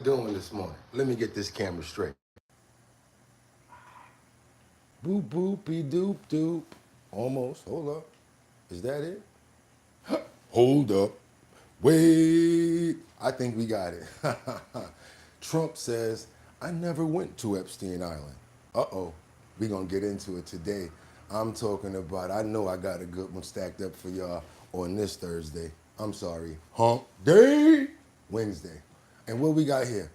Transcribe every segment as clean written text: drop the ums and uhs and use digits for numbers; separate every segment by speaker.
Speaker 1: Doing this morning? Let me get this camera straight. Boop boopy doop doop. Almost. Hold up. Is that it? Hold up. Wait. I think we got it. Trump says, I never went to Epstein Island. Uh-oh. We're going to get into it today. I'm talking about, I know I got a good one stacked up for y'all on this Thursday. I'm sorry. Hump Day Wednesday. And what we got here?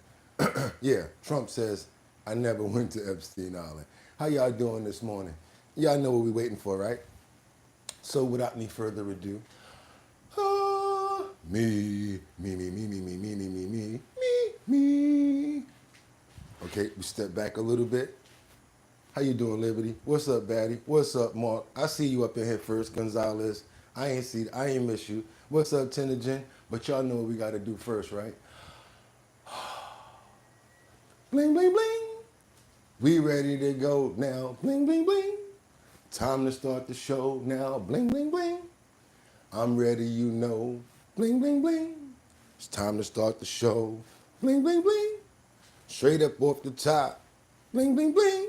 Speaker 1: Yeah, Trump says, I never went to Epstein Island. How y'all doing this morning? Y'all know what we're waiting for, right? So without any further ado, me. Okay, we step back a little bit. How you doing, Liberty? What's up, Batty? What's up, Mark? I see you up in here first, Gonzalez. I ain't miss you. What's up, Tenogen? But y'all know what we gotta do first, right? Bling, bling, bling. We ready to go now. Bling, bling, bling. Time to start the show now. Bling, bling, bling. I'm ready, you know. Bling, bling, bling. It's time to start the show. Bling, bling, bling. Straight up off the top. Bling, bling, bling.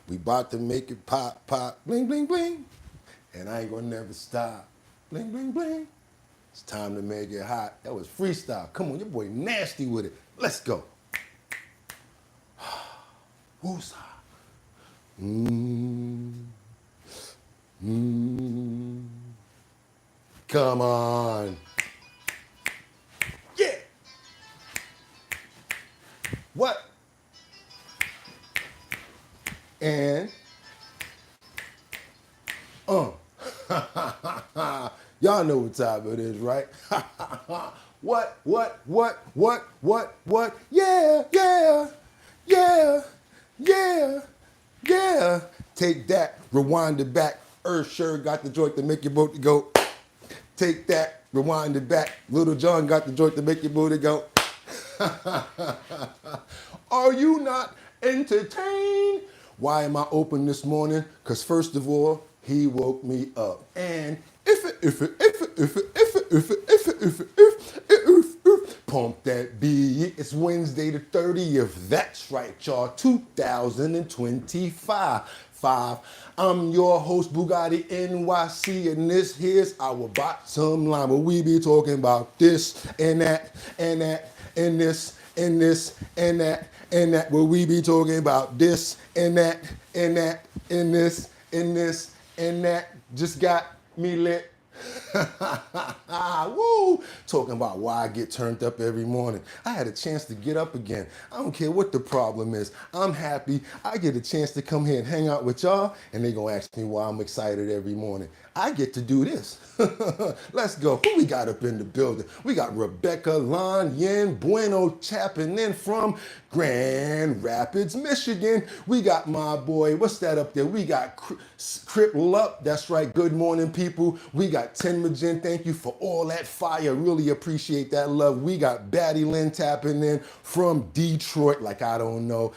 Speaker 1: We about to make it pop, pop. Bling, bling, bling. And I ain't gonna never stop. Bling, bling, bling. It's time to make it hot. That was freestyle. Come on, your boy nasty with it. Let's go. Woosah. Come on. Yeah. What? And y'all know what time it is, right? What? Yeah. Take that, rewind it back. Earth sure got the joint to make your boat to go. Take that, rewind it back. Little John got the joint to make your boat to go. Are you not entertained? Why am I open this morning? Because first of all, he woke me up. And if pump that beat. It's Wednesday the 30th. That's right, y'all. 2025. I'm your host, Bugatti NYC, and this here's our bottom line where we be talking about this and that and that and this and this and that and that, where we be talking about this and that and that and this and this and that. Just got me lit. Woo! Talking about why I get turned up every morning. I had a chance to get up again. I don't care what the problem is. I'm happy. I get a chance to come here and hang out with y'all, and they gonna ask me why I'm excited every morning. I get to do this. Let's go. Who we got up in the building? We got Rebecca Lon Yen Bueno tapping in from Grand Rapids, Michigan. We got my boy, what's that up there? We got Crip Lup. That's right. Good morning, people. We got Ten Majen. Thank you for all that fire. Really appreciate that love. We got Batty Lynn tapping in from Detroit. Like I don't know.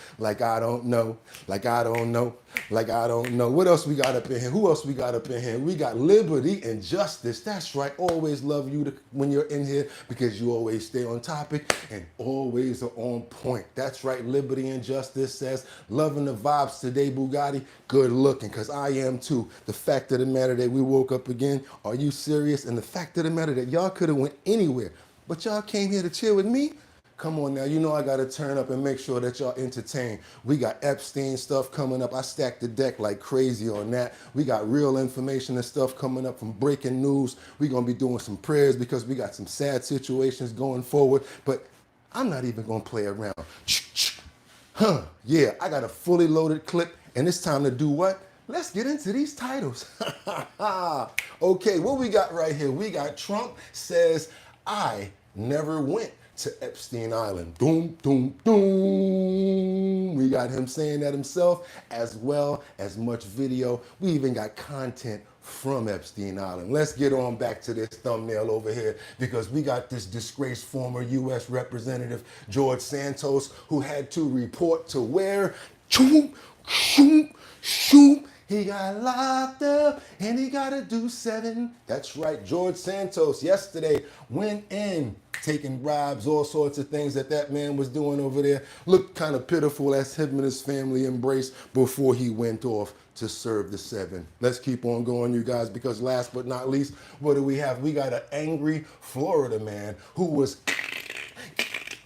Speaker 1: What else we got up in here? Who else we got up in here? We got Liberty and Justice. That's right. Always love you when you're in here because you always stay on topic and always are on point. That's right. Liberty and Justice says, loving the vibes today, Bugatti. Good looking, because I am too. The fact of the matter that we woke up again, are you serious? And the fact of the matter that y'all could have went anywhere, but y'all came here to chill with me? Come on now, you know I gotta turn up and make sure that y'all entertained. We got Epstein stuff coming up. I stacked the deck like crazy on that. We got real information and stuff coming up from breaking news. We're gonna be doing some prayers because we got some sad situations going forward, but I'm not even gonna play around. Yeah, I got a fully loaded clip, and it's time to do what? Let's get into these titles. Okay, what we got right here? We got Trump says, I never went to Epstein Island. Doom, doom, doom. We got him saying that himself, as well as much video. We even got content from Epstein Island. Let's get on back to this thumbnail over here because we got this disgraced former U.S. Representative George Santos who had to report to where? Shoop, shoop, shoop. He got locked up and he got to do 7. That's right, George Santos yesterday went in taking bribes, all sorts of things that man was doing over there. Looked kind of pitiful as him and his family embraced before he went off to serve the 7. Let's keep on going, you guys, because last but not least, what do we have? We got an angry Florida man who was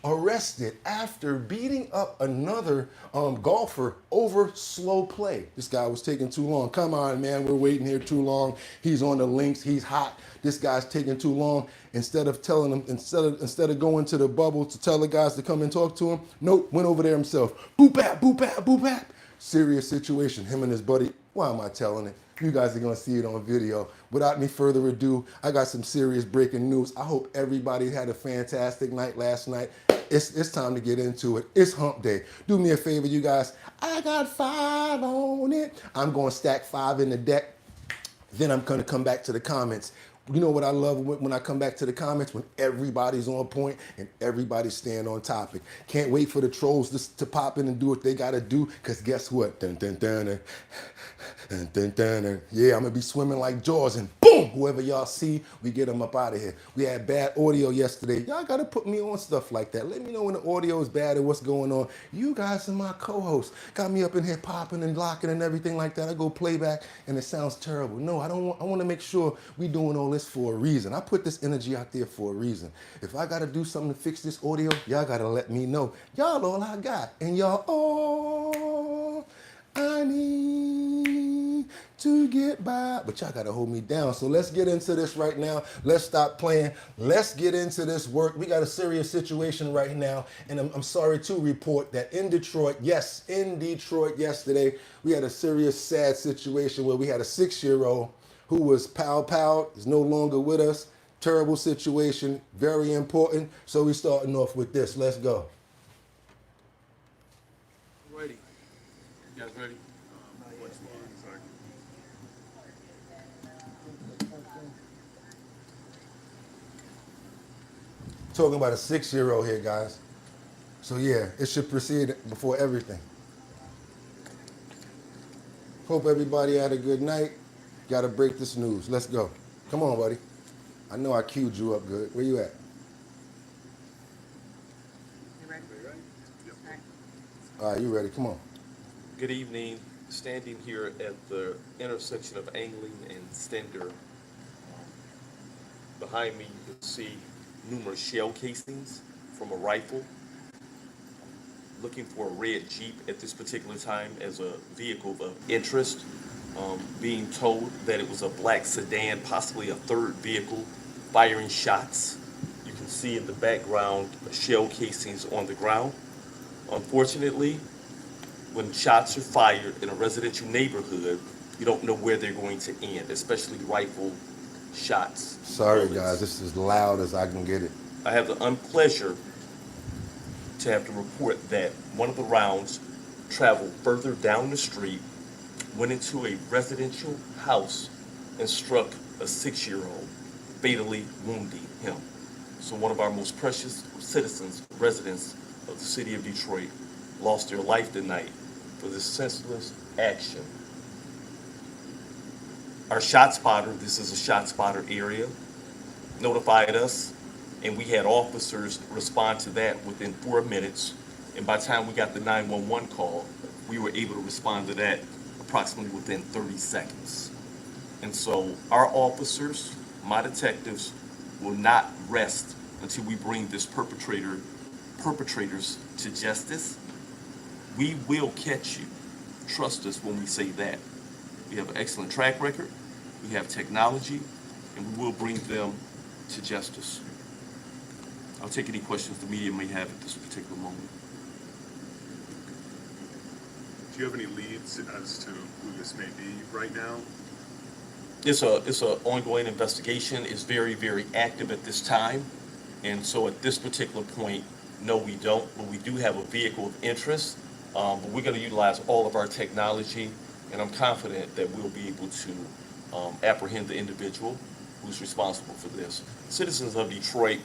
Speaker 1: arrested after beating up another golfer over slow play. This guy was taking too long. Come on, man, we're waiting here too long. He's on the links, he's hot. This guy's taking too long. Instead of telling him, instead of going to the bubble to tell the guys to come and talk to him, nope, went over there himself. Boop bap, boop bap, boop bap. Serious situation. Him and his buddy. Why am I telling it? You guys are gonna see it on video. Without any further ado, I got some serious breaking news. I hope everybody had a fantastic night last night. It's time to get into it. It's hump day. Do me a favor, you guys. I got 5 on it. I'm gonna stack 5 in the deck. Then I'm gonna come back to the comments. You know what I love when I come back to the comments? When everybody's on point and everybody's staying on topic. Can't wait for the trolls to pop in and do what they gotta do, because guess what? Dun, dun, dun, dun, dun, dun, dun, dun. Yeah, I'm gonna be swimming like Jaws, and boom, whoever y'all see, we get them up out of here. We had bad audio yesterday. Y'all gotta put me on stuff like that. Let me know when the audio is bad and what's going on. You guys are my co-hosts. Got me up in here popping and locking and everything like that. I go playback and it sounds terrible. No, I want to make sure we doing all this for a reason. I put this energy out there for a reason. If I gotta do something to fix this audio, y'all gotta let me know. Y'all all I got, and y'all all I need to get by. But y'all gotta hold me down. So let's get into this right now. Let's stop playing. Let's get into this work. We got a serious situation right now, and I'm sorry to report that in Detroit, yes, in Detroit yesterday, we had a serious, sad situation where we had a 6-year-old who was pow, is no longer with us. Terrible situation, very important. So we're starting off with this. Let's go.
Speaker 2: Ready. You guys ready?
Speaker 1: Talking about a 6-year-old here, guys. So yeah, it should proceed before everything. Hope everybody had a good night. Gotta break this news. Let's go. Come on, buddy. I know I queued you up good. Where you at?
Speaker 3: You ready?
Speaker 2: Yep.
Speaker 3: All right.
Speaker 1: All right, you ready? Come on.
Speaker 2: Good evening. Standing here at the intersection of Angling and Stender. Behind me, you can see numerous shell casings from a rifle. Looking for a red Jeep at this particular time as a vehicle of interest. Being told that it was a black sedan, possibly a third vehicle, firing shots. You can see in the background shell casings on the ground. Unfortunately, when shots are fired in a residential neighborhood, you don't know where they're going to end, especially rifle shots.
Speaker 1: Sorry, guys. This is as loud as I can get it.
Speaker 2: I have the unpleasure to have to report that one of the rounds traveled further down the street, went into a residential house, and struck a 6-year-old, fatally wounding him. So one of our most precious citizens, residents of the city of Detroit, lost their life tonight for this senseless action. Our shot spotter, this is a shot spotter area, notified us, and we had officers respond to that within 4 minutes. And by the time we got the 911 call, we were able to respond to that approximately within 30 seconds. And so our officers, my detectives, will not rest until we bring this perpetrators to justice. We will catch you. Trust us when we say that. We have an excellent track record, we have technology, and we will bring them to justice. I'll take any questions the media may have at this particular moment.
Speaker 4: Do you have any leads as to who this may be right now?
Speaker 2: It's an ongoing investigation. It's very, very active at this time. And so at this particular point, no, we don't, but we do have a vehicle of interest. But we're going to utilize all of our technology, and I'm confident that we'll be able to apprehend the individual who's responsible for this. Citizens of Detroit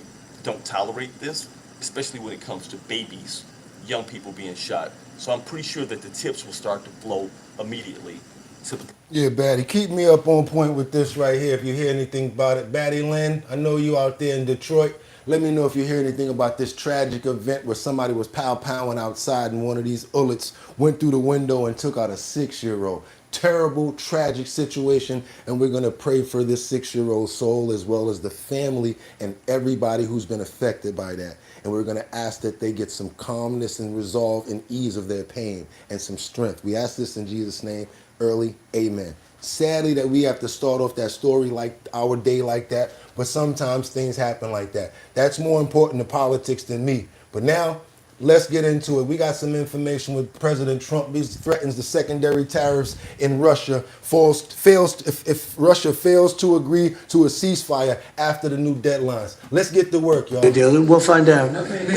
Speaker 2: don't tolerate this, especially when it comes to babies, young people being shot. So I'm pretty sure that the tips will start to flow immediately to the...
Speaker 1: Yeah, Batty, keep me up on point with this right here if you hear anything about it. Batty Lynn, I know you out there in Detroit. Let me know if you hear anything about this tragic event where somebody was pow-powing outside and one of these ullets went through the window and took out a 6-year-old. Terrible, tragic situation, and we're going to pray for this 6-year-old soul as well as the family and everybody who's been affected by that. And we're going to ask that they get some calmness and resolve and ease of their pain and some strength. We ask this in Jesus' name, early, amen. Sadly that we have to start off that story like our day like that, but sometimes things happen like that. That's more important to politics than me. But now, let's get into it. We got some information with President Trump. He threatens the secondary tariffs in Russia. If Russia fails to agree to a ceasefire after the new deadlines. Let's get to work, y'all.
Speaker 3: We'll find out.
Speaker 5: Okay, have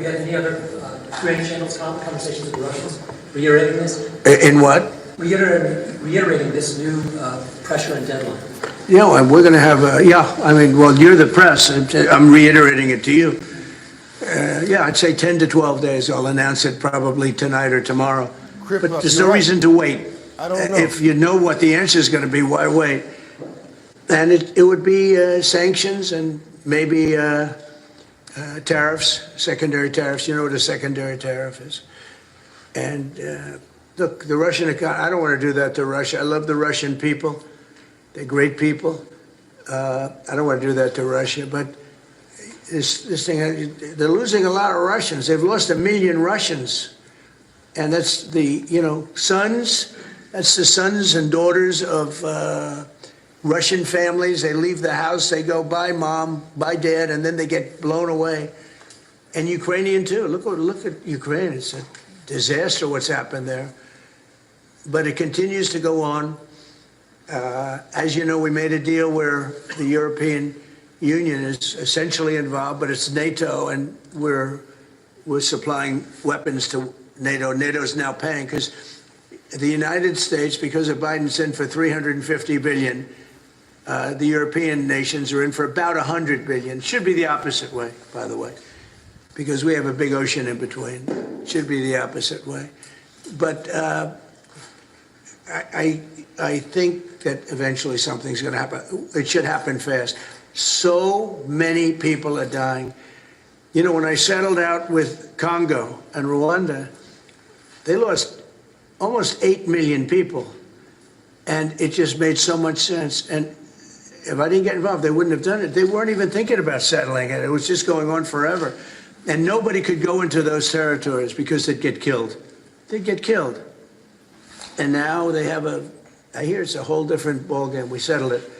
Speaker 5: you had any other grand channels conversations with the Russians reiterating this?
Speaker 3: In what?
Speaker 5: Reiterating this new pressure and deadline.
Speaker 3: Yeah, and we're going to have well, you're the press. I'm reiterating it to you. I'd say 10 to 12 days. I'll announce it probably tonight or tomorrow. But there's no reason to wait.
Speaker 1: I don't know.
Speaker 3: If you know what the answer is going to be, why wait? And it would be sanctions and maybe tariffs, secondary tariffs. You know what a secondary tariff is. And look, the Russian economy, I don't want to do that to Russia. I love the Russian people. They're great people. I don't want to do that to Russia, but this thing, they're losing a lot of Russians. They've lost 1 million Russians. And that's the, sons, that's the sons and daughters of Russian families. They leave the house, they go, bye mom, bye dad, and then they get blown away. And Ukrainian too. Look at Ukraine. It's a disaster what's happened there. But it continues to go on. As you know, we made a deal where the European Union is essentially involved, but it's NATO, and we're supplying weapons to NATO. NATO's now paying because the United States, because of Biden's in for $350 billion, the European nations are in for about $100 billion. Should be the opposite way, by the way, because we have a big ocean in between. Should be the opposite way. But I think that eventually something's going to happen. It should happen fast. So many people are dying. When I settled out with Congo and Rwanda, they lost almost 8 million people. And it just made so much sense. And if I didn't get involved, they wouldn't have done it. They weren't even thinking about settling it. It was just going on forever. And nobody could go into those territories because they'd get killed. They'd get killed. And now they have I hear it's a whole different ballgame. We settled it.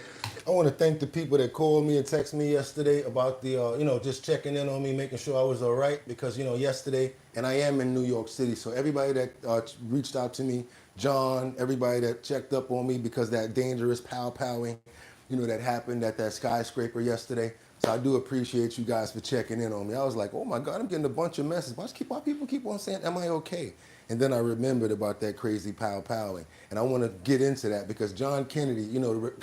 Speaker 1: I want to thank the people that called me and texted me yesterday about the, just checking in on me, making sure I was all right. Because, yesterday, and I am in New York City, so everybody that reached out to me, John, everybody that checked up on me because that dangerous pow-powing, that happened at that skyscraper yesterday. So I do appreciate you guys for checking in on me. I was like, oh my God, I'm getting a bunch of messages. Why people keep on saying, am I okay? And then I remembered about that crazy pow-powing. And I want to get into that because John Kennedy,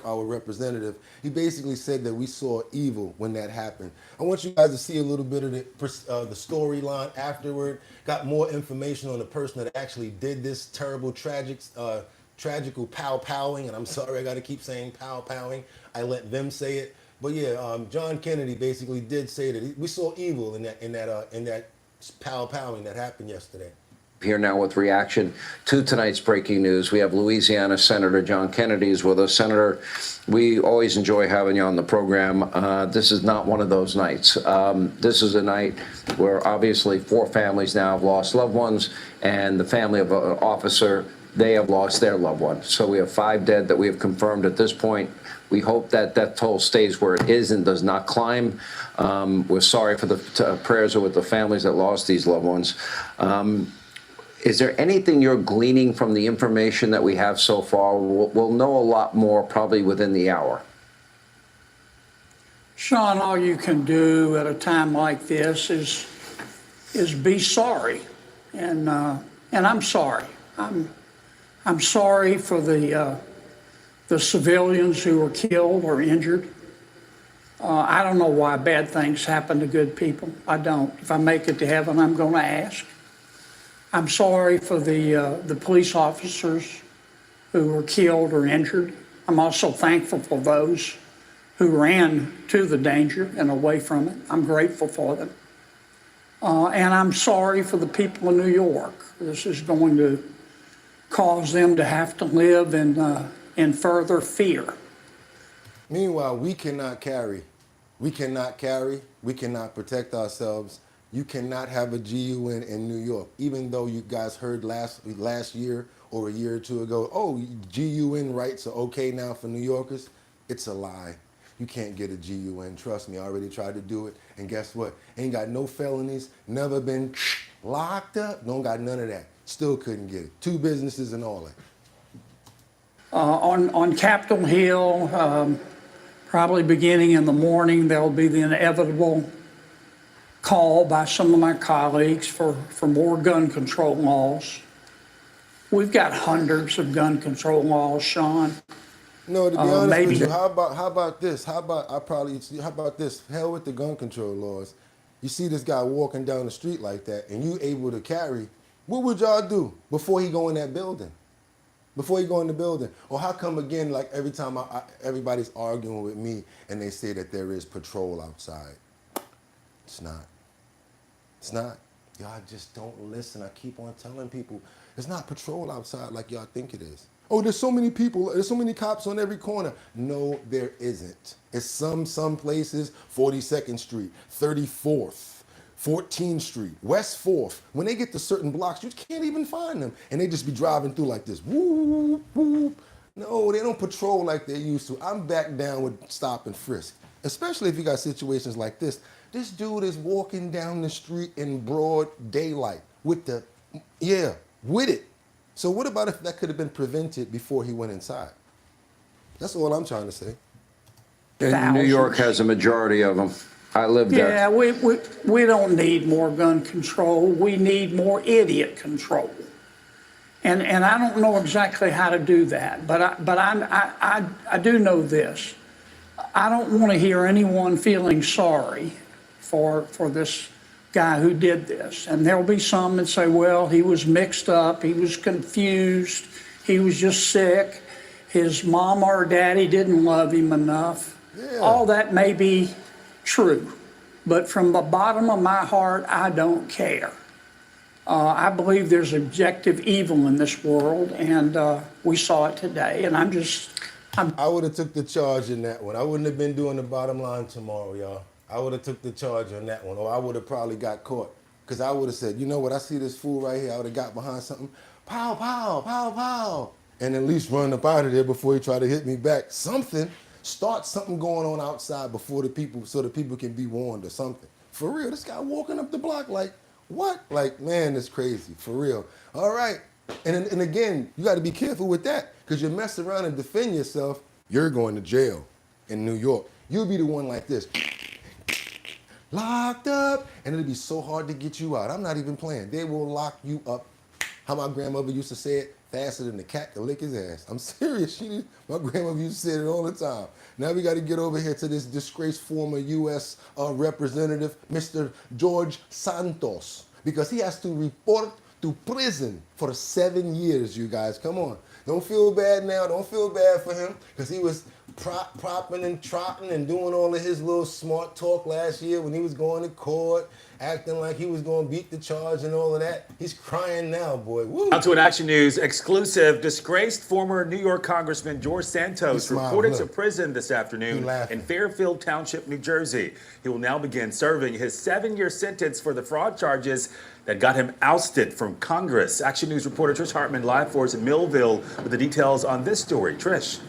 Speaker 1: our representative, he basically said that we saw evil when that happened. I want you guys to see a little bit of the storyline afterward. Got more information on the person that actually did this terrible, tragical pow-powing. And I'm sorry, I got to keep saying pow-powing. I let them say it. But yeah, John Kennedy basically did say that we saw evil in that pow-powing that happened yesterday.
Speaker 6: Here now with reaction to tonight's breaking news. We have Louisiana Senator John Kennedy is with us. Senator, we always enjoy having you on the program. This is not one of those nights. This is a night where obviously 4 families now have lost loved ones, and the family of an officer, they have lost their loved one. So we have 5 dead that we have confirmed at this point. We hope that death toll stays where it is and does not climb. We're sorry for the prayers are with the families that lost these loved ones. Is there anything you're gleaning from the information that we have so far? We'll know a lot more probably within the hour.
Speaker 7: Sean, all you can do at a time like this is be sorry, and I'm sorry. I'm sorry for the civilians who were killed or injured. I don't know why bad things happen to good people. I don't. If I make it to heaven, I'm going to ask. I'm sorry for the police officers who were killed or injured. I'm also thankful for those who ran to the danger and away from it. I'm grateful for them. And I'm sorry for the people of New York. This is going to cause them to have to live in further fear.
Speaker 1: Meanwhile, we cannot carry. We cannot protect ourselves. You cannot have a GUN in New York, even though you guys heard last year or a year or two ago, oh, GUN rights are okay now for New Yorkers. It's a lie. You can't get a GUN. Trust me, I already tried to do it. And guess what? Ain't got no felonies, never been locked up, don't got none of that. Still couldn't get it. 2 businesses and all that.
Speaker 7: On Capitol Hill, probably beginning in the morning, there'll be the inevitable call by some of my colleagues for more gun control laws. We've got hundreds of gun control laws, Sean.
Speaker 1: No, to be honest
Speaker 7: maybe
Speaker 1: with you, how about this? How about this? Hell with the gun control laws. You see this guy walking down the street like that, and you able to carry. What would y'all do before he go in that building? Before he go in the building? Or how come again, like every time everybody's arguing with me and they say that there is patrol outside? It's not. It's not. Y'all just don't listen. I keep on telling people, it's not patrol outside like y'all think it is. Oh, there's so many people, there's so many cops on every corner. No, there isn't. It's some places, 42nd Street, 34th, 14th Street, West 4th. When they get to certain blocks, you can't even find them. And they just be driving through like this, whoop, whoop. No, they don't patrol like they used to. I'm back down with stop and frisk, especially if you got situations like this. This dude is walking down the street in broad daylight with with it. So what about if that could have been prevented before he went inside? That's all I'm trying to say.
Speaker 6: And New York has a majority of them. I live there.
Speaker 7: Yeah, we don't need more gun control. We need more idiot control. And I don't know exactly how to do that, but I do know this. I don't want to hear anyone feeling sorry for this guy who did this. And there'll be some that say, well, he was mixed up, he was confused, he was just sick, his mom or daddy didn't love him enough.
Speaker 1: Yeah.
Speaker 7: All that may be true, but from the bottom of my heart, I don't care. I believe there's objective evil in this world, and we saw it today, and I
Speaker 1: would have took the charge in that one. I wouldn't have been doing the bottom line tomorrow, y'all. I would have took the charge on that one, or I would have probably got caught. Because I would have said, you know what, I see this fool right here. I would have got behind something, pow, pow, pow, pow, and at least run up out of there before he tried to hit me back. Something, start something going on outside before the people, so the people can be warned or something. For real, this guy walking up the block like, what? Like, man, it's crazy, for real. All right, and again, you got to be careful with that, because you mess around and defend yourself, you're going to jail in New York. You'll be the one like this. Locked up, and it'll be so hard to get you out. I'm not even playing. They will lock you up. How my grandmother used to say it, faster than the cat can lick his ass. I'm serious. My grandmother used to say it all the time. Now we got to get over here to this disgraced former U.S. Representative, Mr. George Santos, because he has to report to prison for 7 years, you guys. Come on. Don't feel bad now. Don't feel bad for him, because he was propping and trotting and doing all of his little smart talk last year when he was going to court, acting like he was going to beat the charge and all of that. He's crying now, boy. Woo.
Speaker 8: Now to an Action News exclusive. Disgraced former New York Congressman George Santos reported to prison this afternoon in Fairfield Township, New Jersey. He will now begin serving his 7-year sentence for the fraud charges that got him ousted from Congress. Action News reporter Trish Hartman live for us in Millville with the details on this story. Trish.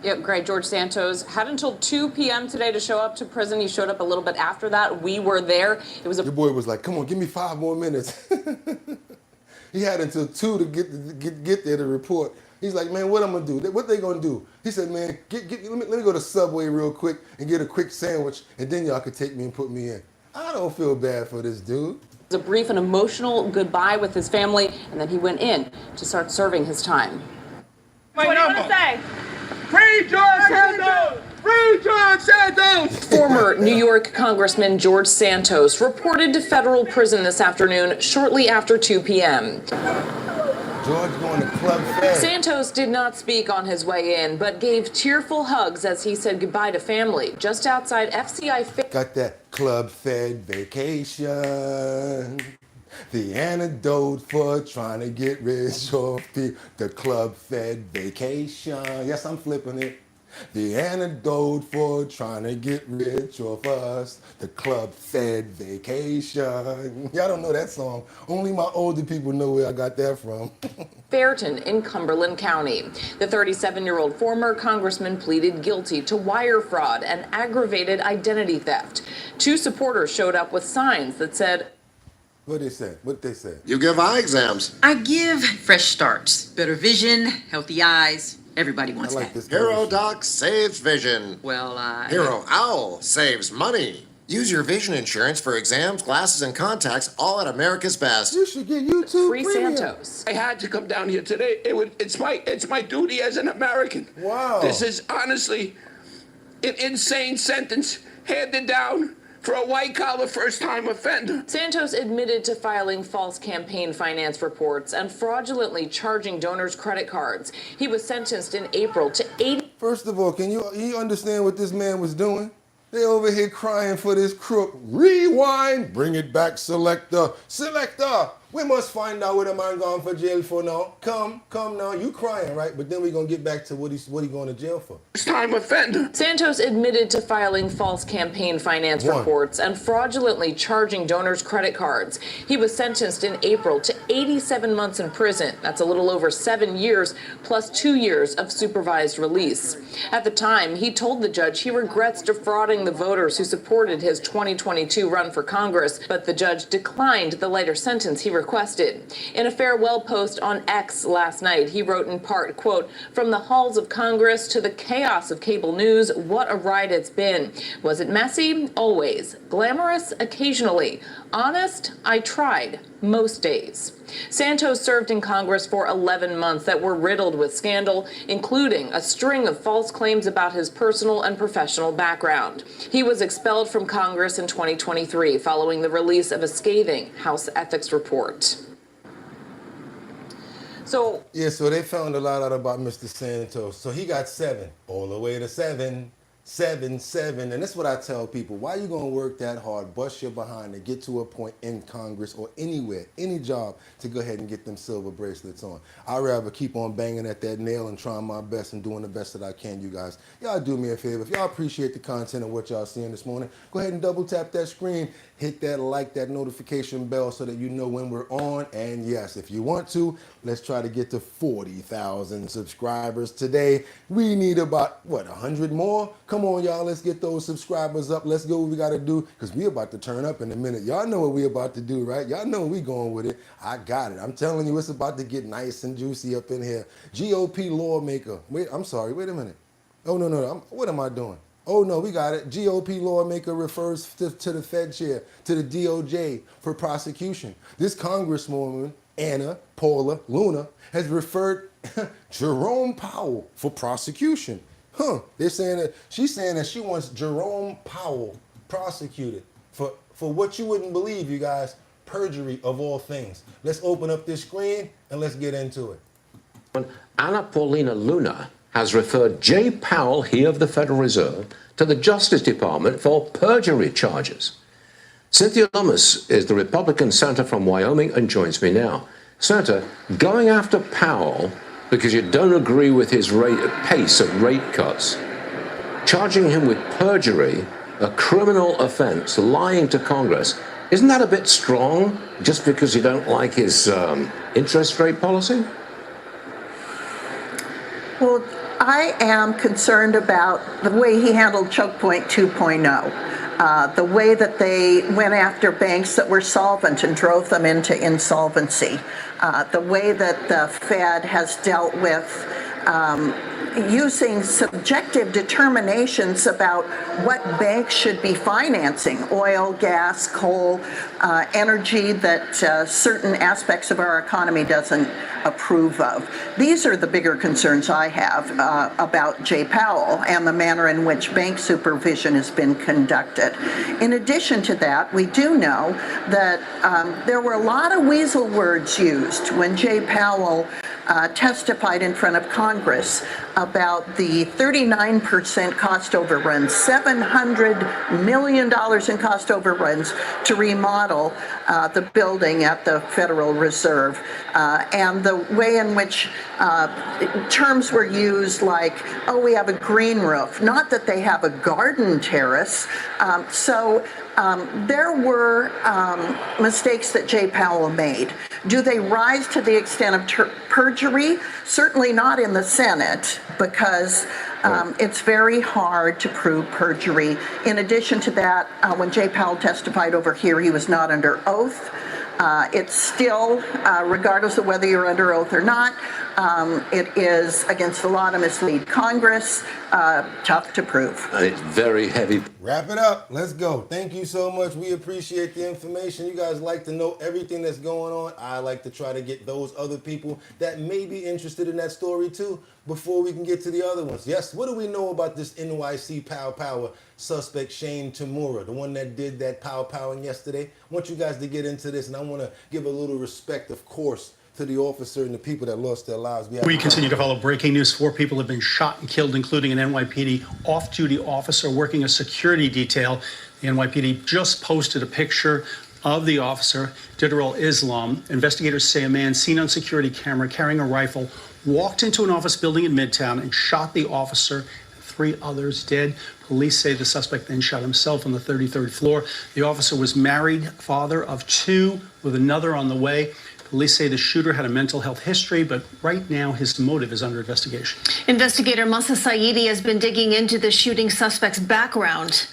Speaker 9: Yep, great. George Santos had until 2 p.m. today to show up to prison. He showed up a little bit after that. We were there. It was
Speaker 1: Your boy was like, come on, give me 5 more minutes. He had until 2 to get there to report. He's like, man, what I'm going to do? What they going to do? He said, man, let me go to Subway real quick and get a quick sandwich, and then y'all could take me and put me in. I don't feel bad for this dude.
Speaker 9: It was a brief and emotional goodbye with his family, and then he went in to start serving his time.
Speaker 10: What do you want to say?
Speaker 11: Free George Santos! Free George Santos!
Speaker 9: Former New York Congressman George Santos reported to federal prison this afternoon shortly after 2 p.m.
Speaker 1: George going to Club Fed.
Speaker 9: Santos did not speak on his way in, but gave tearful hugs as he said goodbye to family just outside FCI.
Speaker 1: Got that Club Fed vacation. The antidote for trying to get rich off the Club Fed vacation. Yes, I'm flipping it. The antidote for trying to get rich off us, the Club Fed vacation. Y'all don't know that song. Only my older people know where I got that from.
Speaker 9: Fairton in Cumberland County. The 37-year-old former congressman pleaded guilty to wire fraud and aggravated identity theft. Two supporters showed up with signs that said,
Speaker 1: What they say? What they say?
Speaker 12: You give eye exams.
Speaker 13: I give fresh starts, better vision, healthy eyes. Everybody wants
Speaker 1: I like
Speaker 13: that.
Speaker 1: this.
Speaker 12: Hero Doc saves vision.
Speaker 13: Well,
Speaker 12: Hero Owl saves money. Use your vision insurance for exams, glasses, and contacts, all at America's Best.
Speaker 1: You should get YouTube
Speaker 9: Free
Speaker 1: Premium.
Speaker 9: Santos.
Speaker 11: I had to come down here today. It's my duty as an American.
Speaker 1: Wow.
Speaker 11: This is honestly an insane sentence handed down for a white-collar first-time offender.
Speaker 9: Santos admitted to filing false campaign finance reports and fraudulently charging donors' credit cards. He was sentenced in April to 80.
Speaker 1: First of all, can you understand what this man was doing? They over here crying for this crook. Rewind, bring it back, selector. Selector, we must find out what the man gone for jail for now. Come now. You crying, right? But then we're going to get back to what he going to jail for.
Speaker 11: First-time offender.
Speaker 9: Santos admitted to filing false campaign finance reports and fraudulently charging donors' credit cards. He was sentenced in April to 87 months in prison. That's a little over 7 years, plus 2 years of supervised release. At the time, he told the judge he regrets defrauding the voters who supported his 2022 run for Congress, but the judge declined the lighter sentence he requested. In a farewell post on X last night, he wrote in part, quote, "From the halls of Congress to the chaos of cable news, what a ride it's been. Was it messy? Always. Glamorous? Occasionally. Honest? I tried. Most days." Santos served in Congress for 11 months that were riddled with scandal, including a string of false claims about his personal and professional background. He was expelled from Congress in 2023 following the release of a scathing House ethics report. So
Speaker 1: they found a lot out about Mr. Santos. So he got 7, all the way to 7. 7, and that's what I tell people. Why you gonna work that hard, bust your behind to get to a point in Congress or anywhere, any job, to go ahead and get them silver bracelets on? I'd rather keep on banging at that nail and trying my best and doing the best that I can, you guys. Y'all do me a favor. If y'all appreciate the content of what y'all seeing this morning, go ahead and double tap that screen, hit that like, that notification bell so that you know when we're on. And yes, if you want to, let's try to get to 40,000 subscribers today. We need about, 100 more? Come on, y'all, let's get those subscribers up. Let's go what we got to do, because we about to turn up in a minute. Y'all know what we about to do, right? Y'all know where we going with it. I got it. I'm telling you, it's about to get nice and juicy up in here. GOP lawmaker. Wait, I'm sorry. Wait a minute. Oh, no. What am I doing? Oh, no, we got it. GOP lawmaker refers to the Fed chair, to the DOJ for prosecution. This congresswoman, Anna Paula Luna, has referred Jerome Powell for prosecution. They're saying that she's saying that she wants Jerome Powell prosecuted for what you wouldn't believe, you guys, perjury of all things. Let's open up this screen and let's get into it.
Speaker 14: Anna Paulina Luna has referred Jay Powell, here of the Federal Reserve, to the Justice Department for perjury charges. Cynthia Lummis is the Republican senator from Wyoming and joins me now. Senator, going after Powell because you don't agree with his pace of rate cuts, charging him with perjury, a criminal offense, lying to Congress, isn't that a bit strong just because you don't like his interest rate policy?
Speaker 15: Well, I am concerned about the way he handled Choke Point 2.0, the way that they went after banks that were solvent and drove them into insolvency, the way that the Fed has dealt with using subjective determinations about what banks should be financing, oil, gas, coal, energy that certain aspects of our economy doesn't approve of. These are the bigger concerns I have about Jay Powell and the manner in which bank supervision has been conducted. In addition to that, we do know that there were a lot of weasel words used when Jay Powell testified in front of Congress about the 39% cost overruns, $700 million in cost overruns to remodel the building at the Federal Reserve, and the way in which terms were used like, oh, we have a green roof, not that they have a garden terrace. There were mistakes that Jay Powell made. Do they rise to the extent of perjury? Certainly not in the Senate, because it's very hard to prove perjury. In addition to that, when Jay Powell testified over here, he was not under oath. It's still, regardless of whether you're under oath or not, it is against the law to mislead Congress. Tough to prove.
Speaker 14: It's very heavy.
Speaker 1: Wrap it up. Let's go. Thank you so much. We appreciate the information. You guys like to know everything that's going on. I like to try to get those other people that may be interested in that story too before we can get to the other ones. Yes, what do we know about this NYC power suspect Shane Tamura, the one that did that powering yesterday? I want you guys to get into this, and I want to give a little respect, of course, to the officer and the people that lost their lives.
Speaker 16: We continue to follow breaking news. 4 people have been shot and killed, including an NYPD off-duty officer working a security detail. The NYPD just posted a picture of the officer, Diderol Islam. Investigators say a man seen on security camera carrying a rifle walked into an office building in Midtown and shot the officer. 3 others dead. Police say the suspect then shot himself on the 33rd floor. The officer was married, father of 2, with another on the way. Police say the shooter had a mental health history, but right now his motive is under investigation.
Speaker 17: Investigator Masa Saidi has been digging into the shooting suspect's background.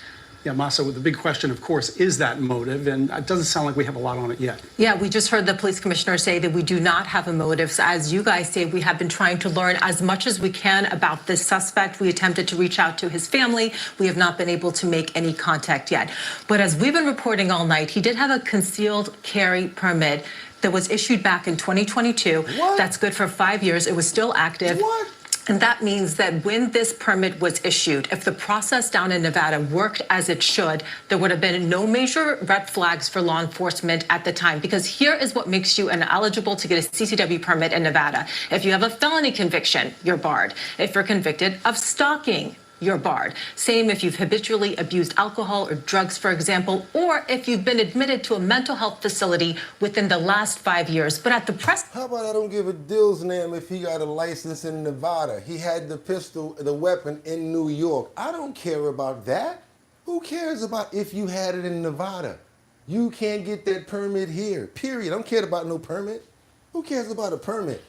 Speaker 16: Yeah, Masa, the big question, of course, is that motive, and it doesn't sound like we have a lot on it yet.
Speaker 18: Yeah, we just heard the police commissioner say that we do not have a motive. So as you guys say, we have been trying to learn as much as we can about this suspect. We attempted to reach out to his family. We have not been able to make any contact yet. But as we've been reporting all night, he did have a concealed carry permit that was issued back in 2022.
Speaker 1: What?
Speaker 18: That's good for 5 years. It was still active.
Speaker 1: What?
Speaker 18: And that means that when this permit was issued, if the process down in Nevada worked as it should, there would have been no major red flags for law enforcement at the time. Because here is what makes you ineligible to get a CCW permit in Nevada. If you have a felony conviction, you're barred. If you're convicted of stalking, you're barred. Same if you've habitually abused alcohol or drugs, for example, or if you've been admitted to a mental health facility within the last 5 years. But at the press...
Speaker 1: How about I don't give a dill's name if he got a license in Nevada? He had the pistol, the weapon in New York. I don't care about that. Who cares about if you had it in Nevada? You can't get that permit here, period. I don't care about no permit. Who cares about a permit?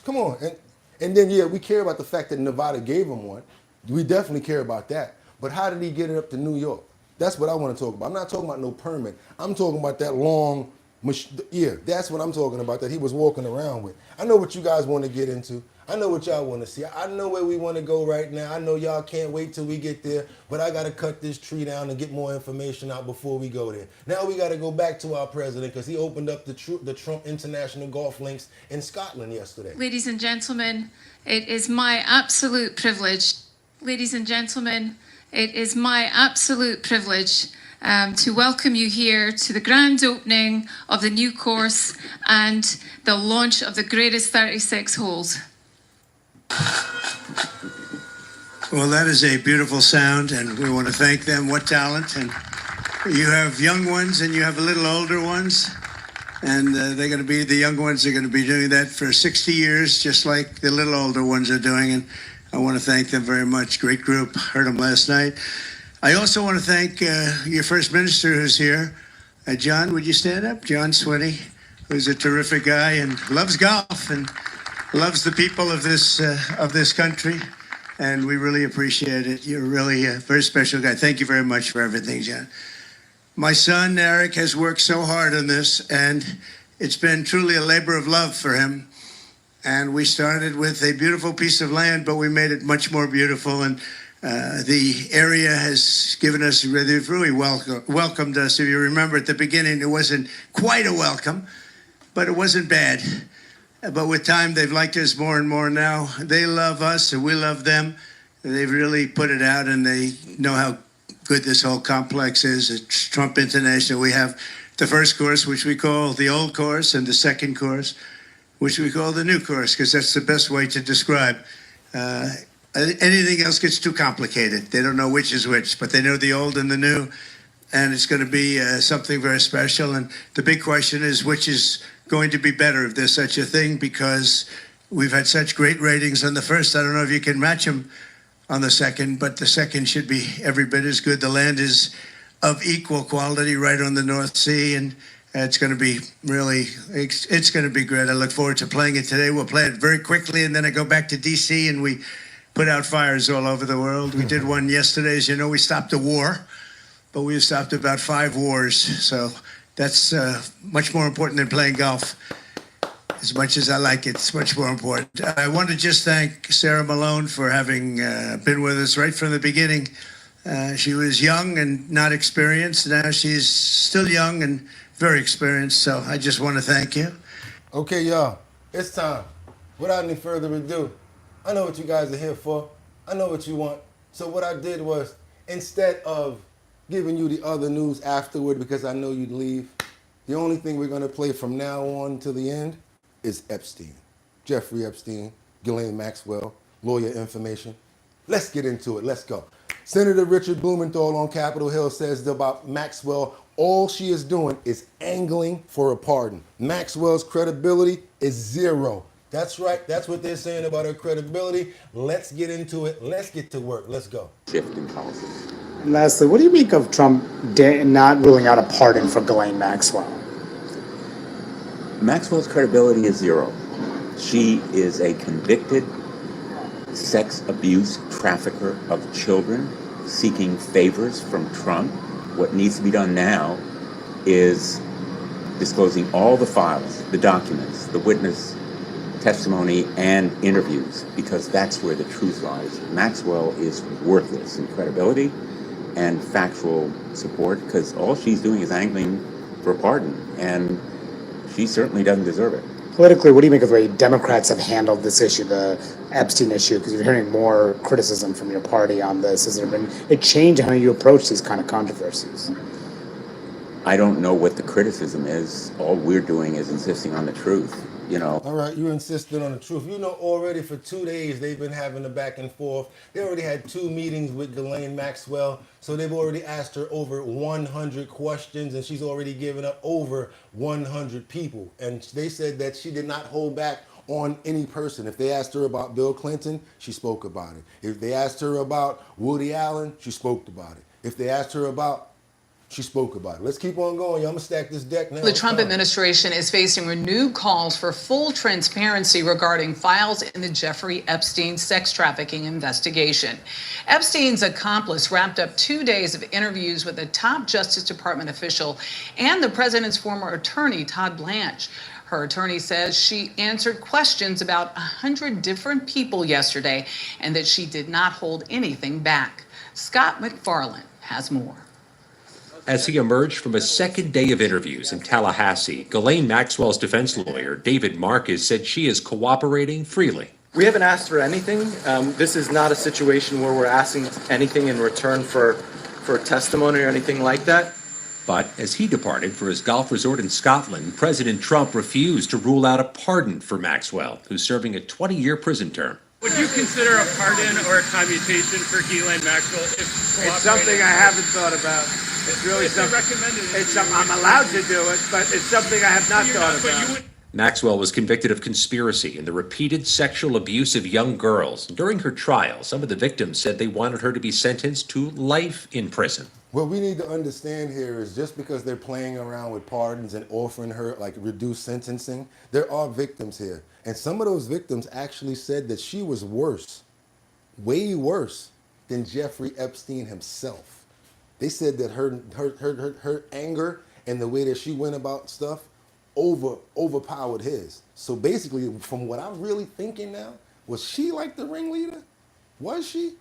Speaker 1: Come on. And then, yeah, we care about the fact that Nevada gave him one. We definitely care about that. But how did he get it up to New York? That's what I want to talk about. I'm not talking about no permit. I'm talking about that long, yeah, that's what I'm talking about, that he was walking around with. I know what you guys want to get into. I know what y'all want to see. I know where we want to go right now. I know y'all can't wait till we get there, but I got to cut this tree down and get more information out before we go there. Now we got to go back to our president because he opened up the Trump International Golf Links in Scotland yesterday.
Speaker 19: Ladies and gentlemen, it is my absolute privilege. Ladies and gentlemen, it is my absolute privilege to welcome you here to the grand opening of the new course and the launch of the greatest 36 holes.
Speaker 3: Well, that is a beautiful sound, and we want to thank them. What talent. And you have young ones and you have little older ones, and they're going to be, the young ones are going to be doing that for 60 years, just like the little older ones are doing. And I want to thank them very much. Great group. Heard them last night. I also want to thank your First Minister who's here. John, would you stand up? John Swinney, who's a terrific guy and loves golf and loves the people of this country. And we really appreciate it. You're really a very special guy. Thank you very much for everything, John. My son, Eric, has worked so hard on this, and it's been truly a labor of love for him. And we started with a beautiful piece of land, but we made it much more beautiful. And the area has given us, they've really welcomed us. If you remember at the beginning, it wasn't quite a welcome, but it wasn't bad. But with time, they've liked us more and more now. They love us and we love them. They've really put it out and they know how good this whole complex is. It's Trump International. We have the first course, which we call the old course, and the second course, which we call the new course, because that's the best way to describe. Anything else gets too complicated. They don't know which is which, but they know the old and the new, and it's going to be something very special. And the big question is, which is going to be better, if there's such a thing, because we've had such great ratings on the first. I don't know if you can match them on the second, but the second should be every bit as good. The land is of equal quality right on the North Sea, and it's going to be really, it's going to be great. I look forward to playing it today. We'll play it very quickly, and then I go back to D.C. and we put out fires all over the world. We did one yesterday. As you know, we stopped a war, but we've stopped about 5 wars. So that's much more important than playing golf. As much as I like it, it's much more important. I want to just thank Sarah Malone for having been with us right from the beginning. She was young and not experienced. Now she's still young and very experienced, so I just want to thank you.
Speaker 1: Okay, y'all, it's time. Without any further ado, I know what you guys are here for. I know what you want. So what I did was, instead of giving you the other news afterward because I know you'd leave, the only thing we're going to play from now on to the end is Epstein. Jeffrey Epstein, Ghislaine Maxwell, lawyer information. Let's get into it. Let's go. Senator Richard Blumenthal on Capitol Hill says about Maxwell, all she is doing is angling for a pardon. Maxwell's credibility is 0. That's right. That's what they're saying about her credibility. Let's get into it. Let's get to work. Let's go.
Speaker 20: Shifting policy.
Speaker 21: And lastly, what do you make of Trump not ruling out a pardon for Ghislaine Maxwell?
Speaker 20: Maxwell's credibility is 0. She is a convicted sex abuse trafficker of children seeking favors from Trump. What needs to be done now is disclosing all the files, the documents, the witness testimony, and interviews, because that's where the truth lies. Maxwell is worthless in credibility and factual support, because all she's doing is angling for a pardon, and she certainly doesn't deserve it.
Speaker 21: Politically, what do you make of the way Democrats have handled this issue, the Epstein issue? Because you're hearing more criticism from your party on this. Has there been a change in how you approach these kind of controversies?
Speaker 20: I don't know what the criticism is. All we're doing is insisting on the truth, you know.
Speaker 1: All right, you insisted on the truth. You know, already for 2 days they've been having a back and forth. They already had 2 meetings with Ghislaine Maxwell, so they've already asked her over 100 questions, and she's already given up over 100 people. And they said that she did not hold back on any person. If they asked her about Bill Clinton, she spoke about it. If they asked her about Woody Allen, she spoke about it. If they asked her about she spoke about it. Let's keep on going. I'm going to stack this deck now.
Speaker 22: The Trump administration is facing renewed calls for full transparency regarding files in the Jeffrey Epstein sex trafficking investigation. Epstein's accomplice wrapped up 2 days of interviews with a top Justice Department official and the president's former attorney, Todd Blanche. Her attorney says she answered questions about 100 different people yesterday and that she did not hold anything back. Scott McFarland has more.
Speaker 23: As he emerged from a second day of interviews in Tallahassee, Ghislaine Maxwell's defense lawyer, David Marcus, said she is cooperating freely.
Speaker 24: We haven't asked for anything. This is not a situation where we're asking anything in return for testimony or anything like that.
Speaker 23: But as he departed for his golf resort in Scotland, President Trump refused to rule out a pardon for Maxwell, who's serving a 20-year prison term.
Speaker 25: Would you consider a pardon or a commutation for Ghislaine Maxwell?
Speaker 3: It's something I haven't thought about. It's really something. I'm allowed to do it, but it's something I have not thought about.
Speaker 23: Maxwell was convicted of conspiracy and the repeated sexual abuse of young girls. During her trial, some of the victims said they wanted her to be sentenced to life in prison.
Speaker 1: What we need to understand here is just because they're playing around with pardons and offering her like reduced sentencing, there are victims here. And some of those victims actually said that she was worse, way worse than Jeffrey Epstein himself. They said that her anger and the way that she went about stuff overpowered his. So basically, from what I'm really thinking now, was she like the ringleader? Was she?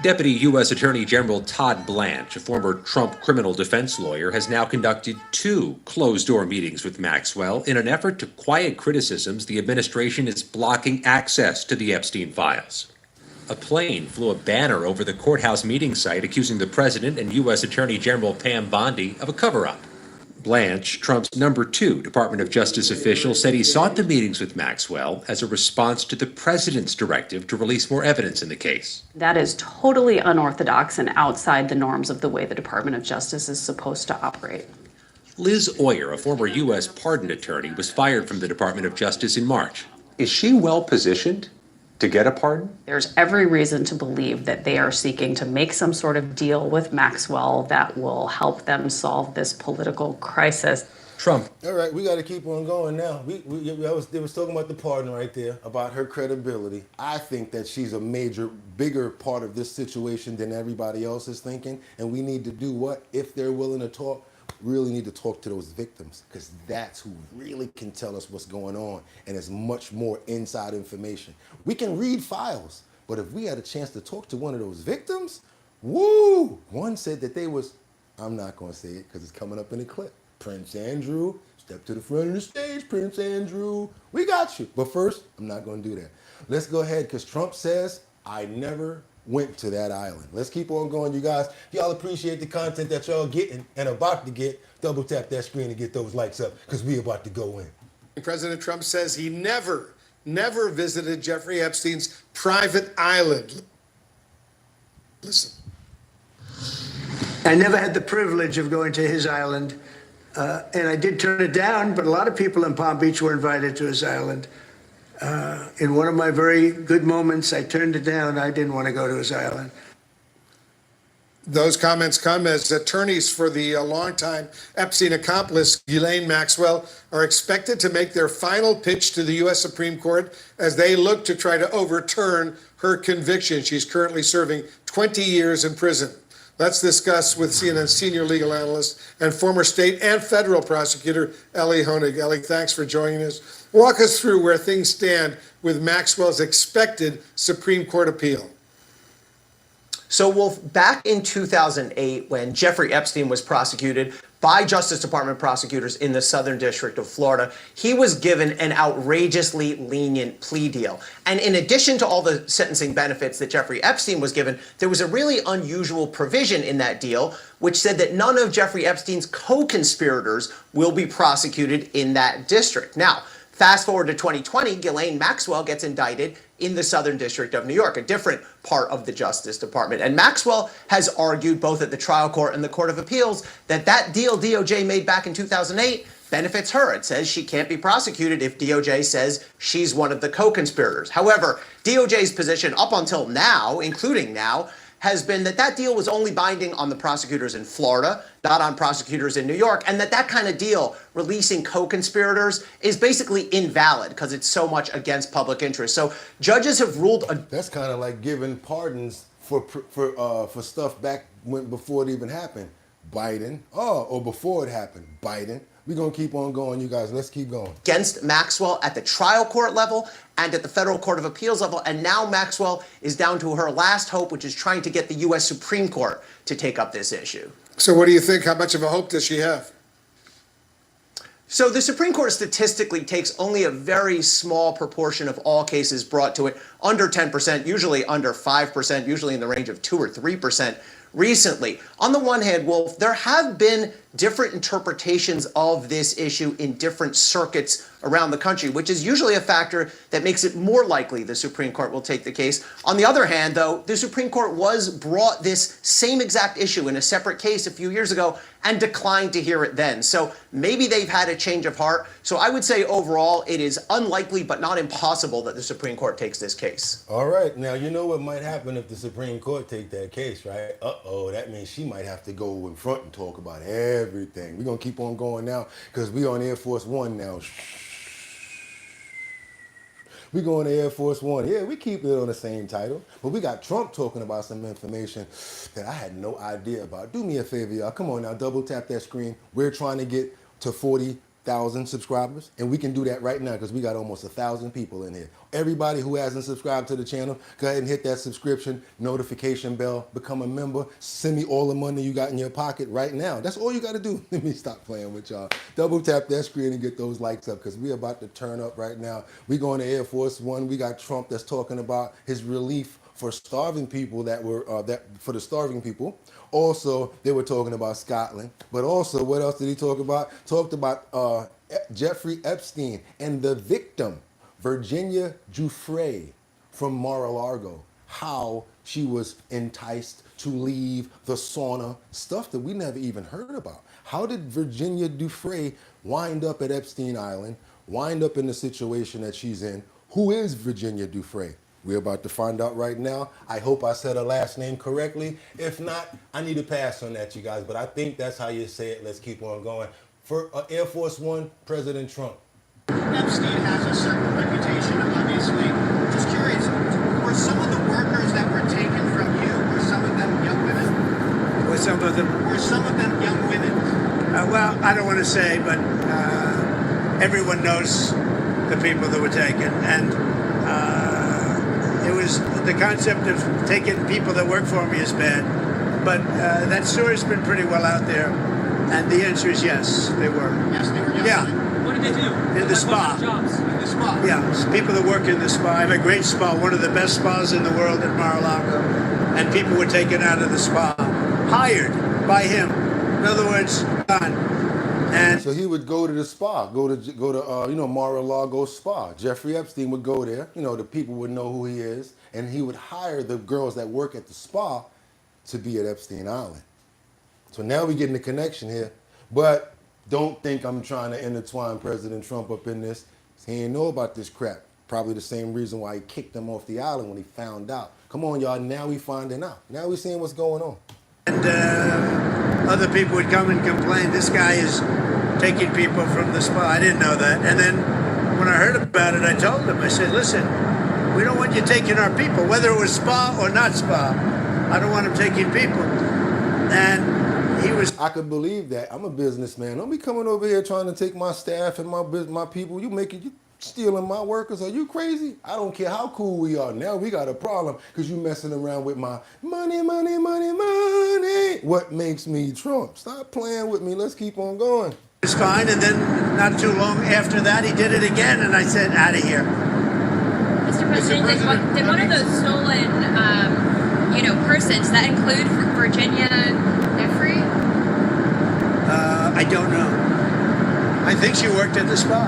Speaker 23: Deputy U.S. Attorney General Todd Blanche, a former Trump criminal defense lawyer, has now conducted 2 closed-door meetings with Maxwell in an effort to quiet criticisms the administration is blocking access to the Epstein files. A plane flew a banner over the courthouse meeting site accusing the president and U.S. Attorney General Pam Bondi of a cover-up. Blanche, Trump's #2 Department of Justice official, said he sought the meetings with Maxwell as a response to the president's directive to release more evidence in the case.
Speaker 2: That is totally unorthodox and outside the norms of the way the Department of Justice is supposed to operate.
Speaker 23: Liz Oyer, a former U.S. pardon attorney, was fired from the Department of Justice in March. Is she well positioned to get a pardon?
Speaker 2: There's every reason to believe that they are seeking to make some sort of deal with Maxwell that will help them solve this political crisis.
Speaker 23: Trump.
Speaker 1: All right, we got to keep on going now. They was talking about the pardon right there, about her credibility. I think that she's a bigger part of this situation than everybody else is thinking. And we need to do what? If they're willing to talk, really need to talk to those victims, because that's who really can tell us what's going on, and it's much more inside information. We can read files, but if we had a chance to talk to one of those victims, woo! One said that they was, I'm not going to say it because it's coming up in the clip. Prince Andrew, step to the front of the stage, Prince Andrew. We got you. But first, I'm not going to do that. Let's go ahead, because Trump says, I never went to that island. Let's keep on going, you guys. If y'all appreciate the content that y'all getting and about to get, double tap that screen and get those likes up, because we about to go in.
Speaker 4: President Trump says he never visited Jeffrey Epstein's private island. Listen.
Speaker 3: I never had the privilege of going to his island, and I did turn it down, but a lot of people in Palm Beach were invited to his island. In one of my very good moments, I turned it down. I didn't want to go to his island.
Speaker 4: Those comments come as attorneys for the longtime Epstein accomplice, Ghislaine Maxwell, are expected to make their final pitch to the U.S. Supreme Court as they look to try to overturn her conviction. She's currently serving 20 years in prison. Let's discuss with CNN's senior legal analyst and former state and federal prosecutor, Elie Honig. Elie, thanks for joining us. Walk us through where things stand with Maxwell's expected Supreme Court appeal.
Speaker 5: So, Wolf, back in 2008, when Jeffrey Epstein was prosecuted by Justice Department prosecutors in the Southern District of Florida, he was given an outrageously lenient plea deal. And in addition to all the sentencing benefits that Jeffrey Epstein was given, there was a really unusual provision in that deal, which said that none of Jeffrey Epstein's co-conspirators will be prosecuted in that district. Now, fast forward to 2020, Ghislaine Maxwell gets indicted in the Southern District of New York, a different part of the Justice Department. And Maxwell has argued both at the trial court and the Court of Appeals that that deal DOJ made back in 2008 benefits her. It says she can't be prosecuted if DOJ says she's one of the co-conspirators. However, DOJ's position up until now, including now, has been that that deal was only binding on the prosecutors in Florida, not on prosecutors in New York, and that kind of deal, releasing co-conspirators, is basically invalid because it's so much against public interest. So judges have ruled...
Speaker 1: That's kind of like giving pardons for stuff back before it even happened. Biden. Or before it happened. Biden. We're going to keep on going, you guys. Let's keep going.
Speaker 5: Against Maxwell at the trial court level and at the Federal Court of Appeals level. And now Maxwell is down to her last hope, which is trying to get the U.S. Supreme Court to take up this issue.
Speaker 4: So what do you think? How much of a hope does she have?
Speaker 5: So the Supreme Court statistically takes only a very small proportion of all cases brought to it, under 10%, usually under 5%, usually in the range of 2 or 3%. Recently, on the one hand, Wolf, there have been different interpretations of this issue in different circuits around the country, which is usually a factor that makes it more likely the Supreme Court will take the case. On the other hand, though, the Supreme Court was brought this same exact issue in a separate case a few years ago and declined to hear it then. So maybe they've had a change of heart. So I would say overall it is unlikely but not impossible that the Supreme Court takes this case.
Speaker 1: All right. Now, you know what might happen if the Supreme Court take that case, right? That means she might have to go in front and talk about everything. We're going to keep on going now because we on Air Force One now. We going to Air Force One. Yeah, we keep it on the same title. But we got Trump talking about some information that I had no idea about. Do me a favor, y'all. Come on now, double tap that screen. We're trying to get to 40,000 subscribers, and we can do that right now because we got almost 1,000 people in here. Everybody who hasn't subscribed to the channel, go ahead and hit that subscription notification bell, become a member, send me all the money you got in your pocket right now. That's all you got to do. Let me stop playing with y'all. Double tap that screen and get those likes up because we're about to turn up right now. We going to Air Force One. We got Trump that's talking about his relief for starving people for the starving people. Also, they were talking about Scotland. But also, what else did he talk about? Talked about Jeffrey Epstein and the victim, Virginia Giuffre from Mar-a-Lago. How she was enticed to leave the sauna, stuff that we never even heard about. How did Virginia Giuffre wind up at Epstein Island, wind up in the situation that she's in? Who is Virginia Giuffre? We're about to find out right now. I hope I said her last name correctly. If not, I need to pass on that, you guys. But I think that's how you say it. Let's keep on going. For Air Force One, President Trump.
Speaker 6: Epstein has a certain reputation, obviously. Just curious, were some of the workers that were taken from you, were some of them young women?
Speaker 3: Were some of them
Speaker 6: young women?
Speaker 3: Well, I don't want to say, but everyone knows the people that were taken. And it was the concept of taking people that work for me is bad. But that story's been pretty well out there. And the answer is yes, they were.
Speaker 6: Yes, they were young
Speaker 3: Yeah.
Speaker 6: women. What did they do?
Speaker 3: In the spa.
Speaker 6: Jobs in the spa.
Speaker 3: Yeah, it's people that work in the spa. I have a great spa, one of the best spas in the world at Mar-a-Lago. And people were taken out of the spa, hired by him. In other words, gone. And
Speaker 1: so he would go to the spa, go to Mar-a-Lago spa. Jeffrey Epstein would go there. The people would know who he is, and he would hire the girls that work at the spa to be at Epstein Island. So now we're getting the connection here. But don't think I'm trying to intertwine President Trump up in this. He didn't know about this crap. Probably the same reason why he kicked him off the island when he found out. Come on, y'all. Now we finding out. Now we seeing what's going on.
Speaker 3: And other people would come and complain, this guy is taking people from the spa. I didn't know that. And then when I heard about it, I told him, I said, listen, we don't want you taking our people, whether it was spa or not spa. I don't want him taking people. And he was...
Speaker 1: I could believe that. I'm a businessman. Don't be coming over here trying to take my staff and my people. You stealing my workers. Are you crazy? I don't care how cool we are. Now we got a problem because you messing around with my money, money, money, money. What makes me Trump? Stop playing with me. Let's keep on going.
Speaker 3: It's fine, and then not too long after that, he did it again, and I said, out of here.
Speaker 7: Mr. President, did one of those stolen, persons, that include Virginia Giuffre?
Speaker 3: I don't know. I think she worked at the spa.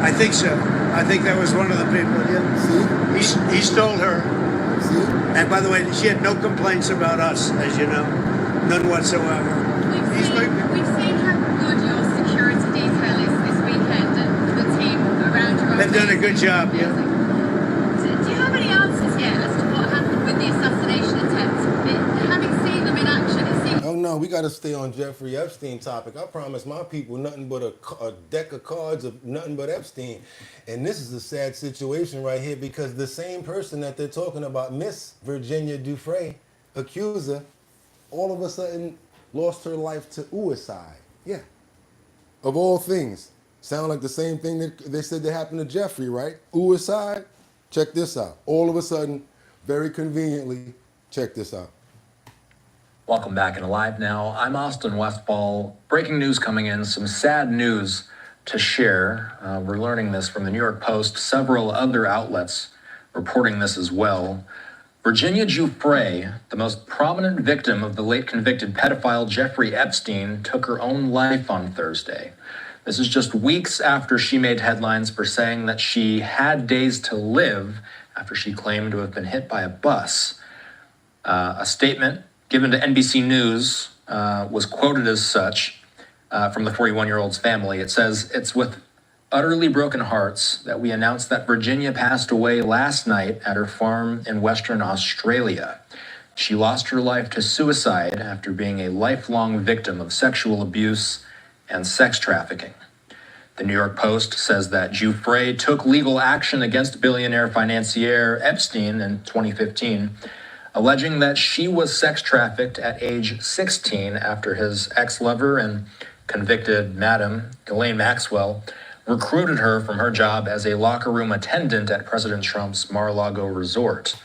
Speaker 3: I think so. I think that was one of the people. Yeah. See? He stole her. See? And by the way, she had no complaints about us, as you know. None whatsoever.
Speaker 7: We've seen how good your security detail is this weekend, and the team around you.
Speaker 3: They've done a good job, yeah.
Speaker 7: Do you have any answers yet as to what happened with the assassination attempt? Having seen them in action, it seems...
Speaker 1: Oh no, we got to stay on Jeffrey Epstein topic. I promise my people nothing but a deck of cards of nothing but Epstein. And this is a sad situation right here because the same person that they're talking about, Miss Virginia Giuffre, accuser, all of a sudden lost her life to suicide. Yeah. Of all things. Sound like the same thing that they said that happened to Jeffrey, right? Suicide? Check this out. All of a sudden, very conveniently, check this out.
Speaker 8: Welcome back and Alive Now. I'm Austin Westfall. Breaking news coming in, some sad news to share. We're learning this from the New York Post, several other outlets reporting this as well. Virginia Giuffre, the most prominent victim of the late convicted pedophile Jeffrey Epstein, took her own life on Thursday. This is just weeks after she made headlines for saying that she had days to live after she claimed to have been hit by a bus. A statement given to NBC News was quoted as such from the 41-year-old's family. It says, "It's with utterly broken hearts that we announce that Virginia passed away last night at her farm in Western Australia. She lost her life to suicide after being a lifelong victim of sexual abuse and sex trafficking." The New York Post says that Giuffre took legal action against billionaire financier Epstein in 2015, alleging that she was sex trafficked at age 16 after his ex-lover and convicted Madam Ghislaine Maxwell recruited her from her job as a locker room attendant at President Trump's Mar-a-Lago resort.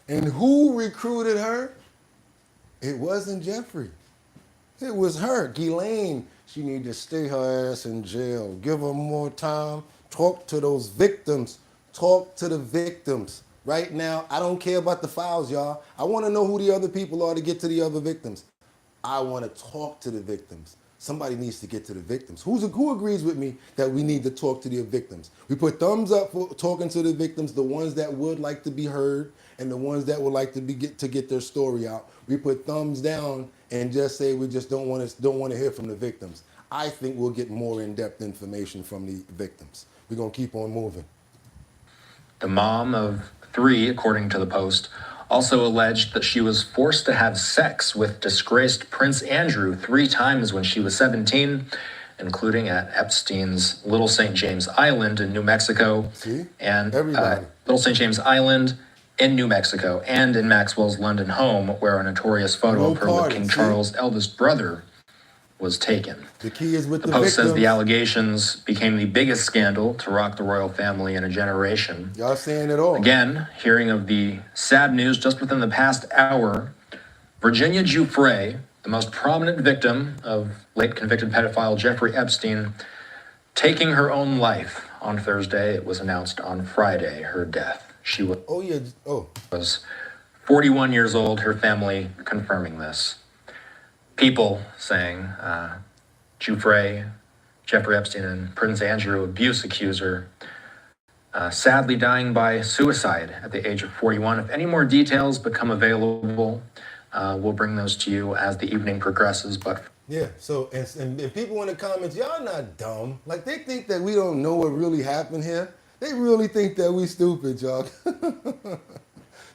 Speaker 1: And who recruited her? It wasn't Giuffre. It was her, Ghislaine. She needed to stay her ass in jail. Give her more time. Talk to those victims. Talk to the victims. Right now, I don't care about the files, y'all. I want to know who the other people are to get to the other victims. I want to talk to the victims. Somebody needs to get to the victims. Who agrees with me that we need to talk to the victims? We put thumbs up for talking to the victims, the ones that would like to be heard and the ones that would like to get their story out. We put thumbs down and just say we just don't want to hear from the victims. I think we'll get more in-depth information from the victims. We're going to keep on moving.
Speaker 8: The mom of 3, according to the Post, also alleged that she was forced to have sex with disgraced Prince Andrew 3 times when she was 17, including at Epstein's Little St. James Island in New Mexico. And Little St. James Island in New Mexico, and in Maxwell's London home, where a notorious photo of her with King Charles' eldest brother was taken.
Speaker 1: The key is with the
Speaker 8: Post
Speaker 1: victims.
Speaker 8: says the allegations became the biggest scandal to rock the royal family in a generation.
Speaker 1: Y'all saying it all.
Speaker 8: Again, hearing of the sad news just within the past hour, Virginia Giuffre, the most prominent victim of late convicted pedophile Jeffrey Epstein, taking her own life on Thursday. It was announced on Friday, her death. She was 41 years old, her family confirming this. People saying Giuffre, Jeffrey Epstein, and Prince Andrew abuse accuser, sadly dying by suicide at the age of 41. If any more details become available, we'll bring those to you as the evening progresses. But
Speaker 1: yeah, so, and people in the comments, y'all not dumb. Like, they think that we don't know what really happened here. They really think that we stupid, y'all.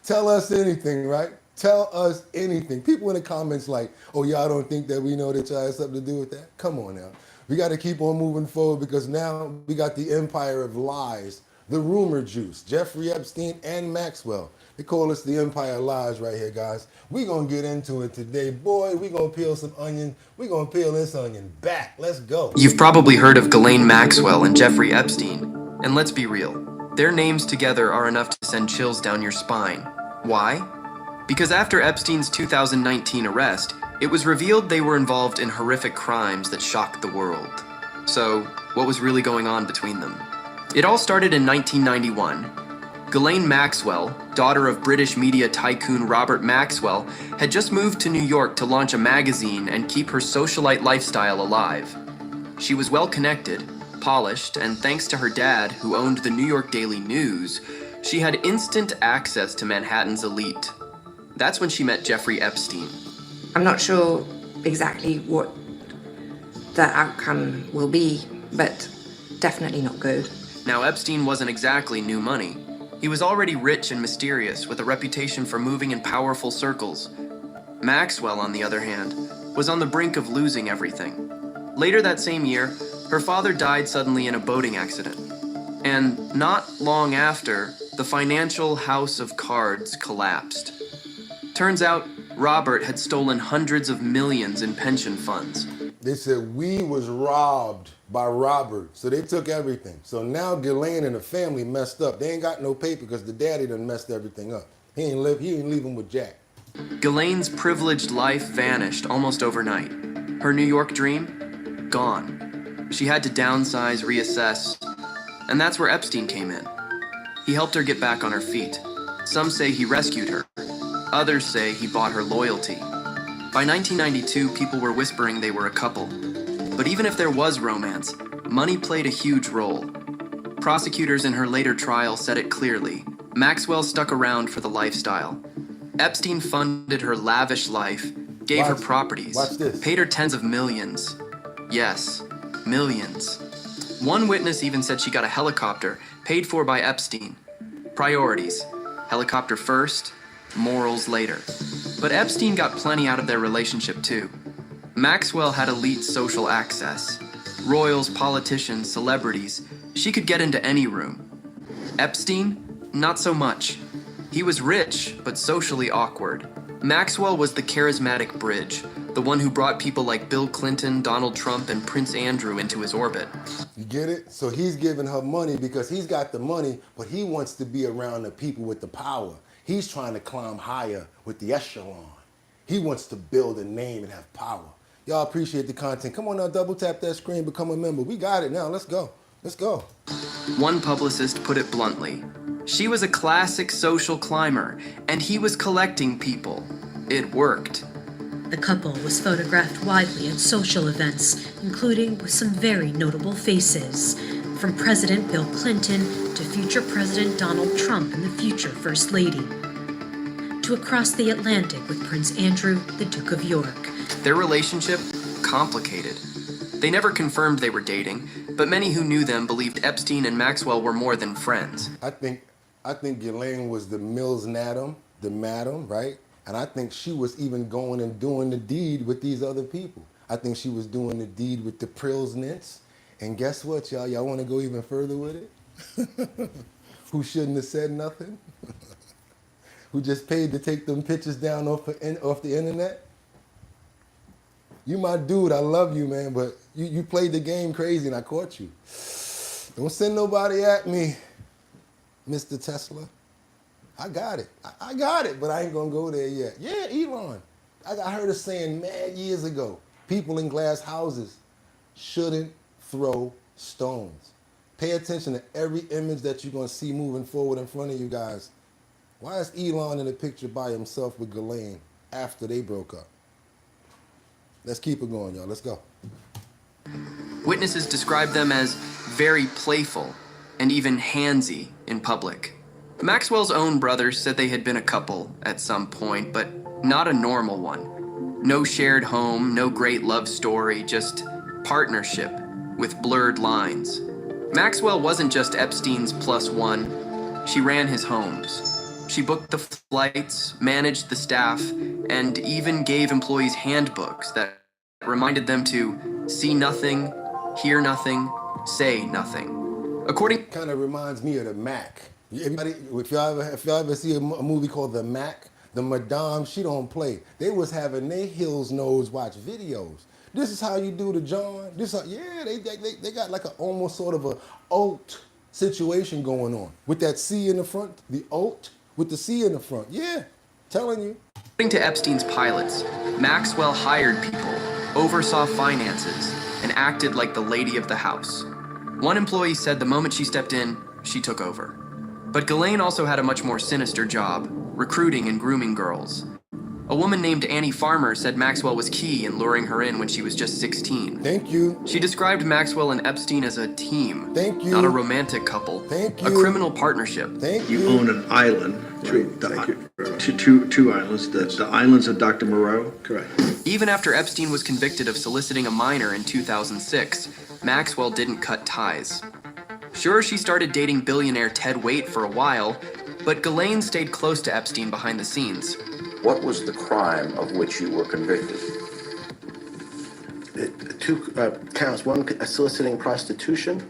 Speaker 1: Tell us anything, right? Tell us anything. People in the comments like, oh, y'all don't think that we know that y'all have something to do with that? Come on now. We got to keep on moving forward because now we got the empire of lies, the rumor juice, Jeffrey Epstein and Maxwell. They call us the empire of lies right here, guys. We're going to get into it today. Boy, we're going to peel some onion. We're going to peel this onion back. Let's go.
Speaker 9: You've probably heard of Ghislaine Maxwell and Jeffrey Epstein. And let's be real, their names together are enough to send chills down your spine. Why? Because after Epstein's 2019 arrest, it was revealed they were involved in horrific crimes that shocked the world. So, what was really going on between them? It all started in 1991. Ghislaine Maxwell, daughter of British media tycoon Robert Maxwell, had just moved to New York to launch a magazine and keep her socialite lifestyle alive. She was well connected, polished, and thanks to her dad, who owned the New York Daily News, she had instant access to Manhattan's elite. That's when she met Jeffrey Epstein.
Speaker 10: I'm not sure exactly what the outcome will be, but definitely not good.
Speaker 9: Now, Epstein wasn't exactly new money. He was already rich and mysterious, with a reputation for moving in powerful circles. Maxwell, on the other hand, was on the brink of losing everything. Later that same year, her father died suddenly in a boating accident. And not long after, the financial house of cards collapsed. Turns out, Robert had stolen hundreds of millions in pension funds.
Speaker 1: They said we was robbed by Robert, so they took everything. So now Ghislaine and the family messed up. They ain't got no paper because the daddy done messed everything up. He ain't leave him with Jack.
Speaker 9: Ghislaine's privileged life vanished almost overnight. Her New York dream, gone. She had to downsize, reassess, and that's where Epstein came in. He helped her get back on her feet. Some say he rescued her. Others say he bought her loyalty. By 1992, people were whispering they were a couple. But even if there was romance, money played a huge role. Prosecutors in her later trial said it clearly. Maxwell stuck around for the lifestyle. Epstein funded her lavish life, gave her properties, paid her tens of millions. Yes, millions. One witness even said she got a helicopter, paid for by Epstein. Priorities: helicopter first, morals later. But Epstein got plenty out of their relationship too. Maxwell had elite social access. Royals, politicians, celebrities. She could get into any room. Epstein, not so much. He was rich, but socially awkward. Maxwell was the charismatic bridge, the one who brought people like Bill Clinton, Donald Trump, and Prince Andrew into his orbit.
Speaker 1: You get it? So he's giving her money because he's got the money, but he wants to be around the people with the power. He's trying to climb higher with the echelon. He wants to build a name and have power. Y'all appreciate the content. Come on now, double tap that screen, become a member. We got it now. Let's go. Let's go.
Speaker 9: One publicist put it bluntly. She was a classic social climber, and he was collecting people. It worked.
Speaker 11: The couple was photographed widely at social events, including with some very notable faces, from President Bill Clinton to future President Donald Trump and the future First Lady, to across the Atlantic with Prince Andrew, the Duke of York.
Speaker 9: Their relationship, complicated. They never confirmed they were dating, but many who knew them believed Epstein and Maxwell were more than friends.
Speaker 1: I think Ghislaine was the Mills Madam, right? And I think she was even going and doing the deed with these other people. I think she was doing the deed with the Prilsnitz. And guess what, y'all? Y'all want to go even further with it? Who shouldn't have said nothing? Who just paid to take them pictures down off the internet? You my dude, I love you, man, but you played the game crazy and I caught you. Don't send nobody at me, Mr. Tesla. I got it. I got it, but I ain't gonna go there yet. Yeah, Elon. I heard a saying mad years ago. People in glass houses shouldn't throw stones. Pay attention to every image that you're gonna see moving forward in front of you guys. Why is Elon in the picture by himself with Ghislaine after they broke up? Let's keep it going, y'all. Let's go.
Speaker 9: Witnesses described them as very playful and even handsy in public. Maxwell's own brothers said they had been a couple at some point, but not a normal one. No shared home, no great love story, just partnership with blurred lines. Maxwell wasn't just Epstein's plus one. She ran his homes. She booked the flights, managed the staff, and even gave employees handbooks that reminded them to see nothing, hear nothing, say nothing.
Speaker 1: Kind of reminds me of the Mac. Everybody, if y'all ever see a movie called The Mac, the Madame, she don't play. They was having their Hills Nose watch videos. This is how you do the John. They got like a almost sort of a alt situation going on with that C in the front, the alt with the C in the front. Yeah, telling you.
Speaker 9: According to Epstein's pilots, Maxwell hired people, oversaw finances, and acted like the lady of the house. One employee said the moment she stepped in, she took over. But Ghislaine also had a much more sinister job, recruiting and grooming girls. A woman named Annie Farmer said Maxwell was key in luring her in when she was just 16.
Speaker 1: Thank you.
Speaker 9: She described Maxwell and Epstein as a team.
Speaker 1: Thank you.
Speaker 9: Not a romantic couple.
Speaker 1: Thank you.
Speaker 9: A criminal partnership.
Speaker 1: Thank you.
Speaker 12: You own an island. Two islands. The islands of Dr. Moreau. Correct.
Speaker 9: Even after Epstein was convicted of soliciting a minor in 2006, Maxwell didn't cut ties. Sure, she started dating billionaire Ted Waite for a while, but Ghislaine stayed close to Epstein behind the scenes.
Speaker 13: What was the crime of which you were convicted?
Speaker 14: Two counts. One, soliciting prostitution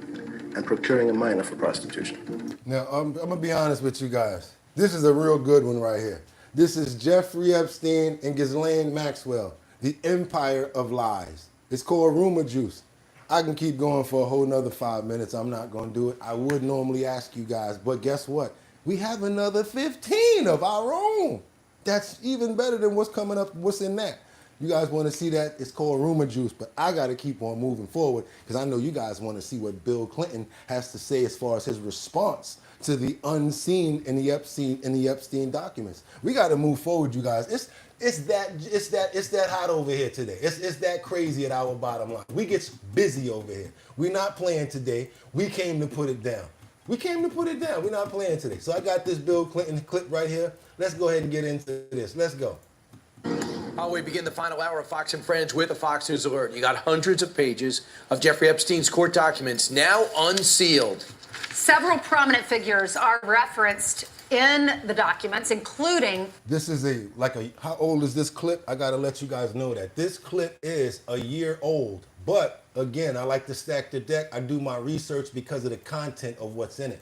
Speaker 14: and procuring a minor for prostitution.
Speaker 1: Now, I'm going to be honest with you guys. This is a real good one right here. This is Jeffrey Epstein and Ghislaine Maxwell, the empire of lies. It's called Rumor Juice. I can keep going for a whole nother 5 minutes. I'm not going to do it. I would normally ask you guys, but guess what? We have another 15 of our own. That's even better than what's coming up, what's in that. You guys want to see that? It's called Rumor Juice, but I got to keep on moving forward because I know you guys want to see what Bill Clinton has to say as far as his response to the unseen in the Epstein documents. We got to move forward, you guys. It's that hot over here today. It's that crazy at our bottom line. We get busy over here. We're not playing today. We came to put it down. We're not playing today. So I got this Bill Clinton clip right here. Let's go ahead and get into this. Let's go.
Speaker 15: We begin the final hour of Fox and Friends with a Fox News Alert. You got hundreds of pages of Jeffrey Epstein's court documents now unsealed.
Speaker 26: Several prominent figures are referenced in the documents, including...
Speaker 1: This is how old is this clip? I gotta let you guys know that. This clip is a year old. But again, I like to stack the deck. I do my research because of the content of what's in it.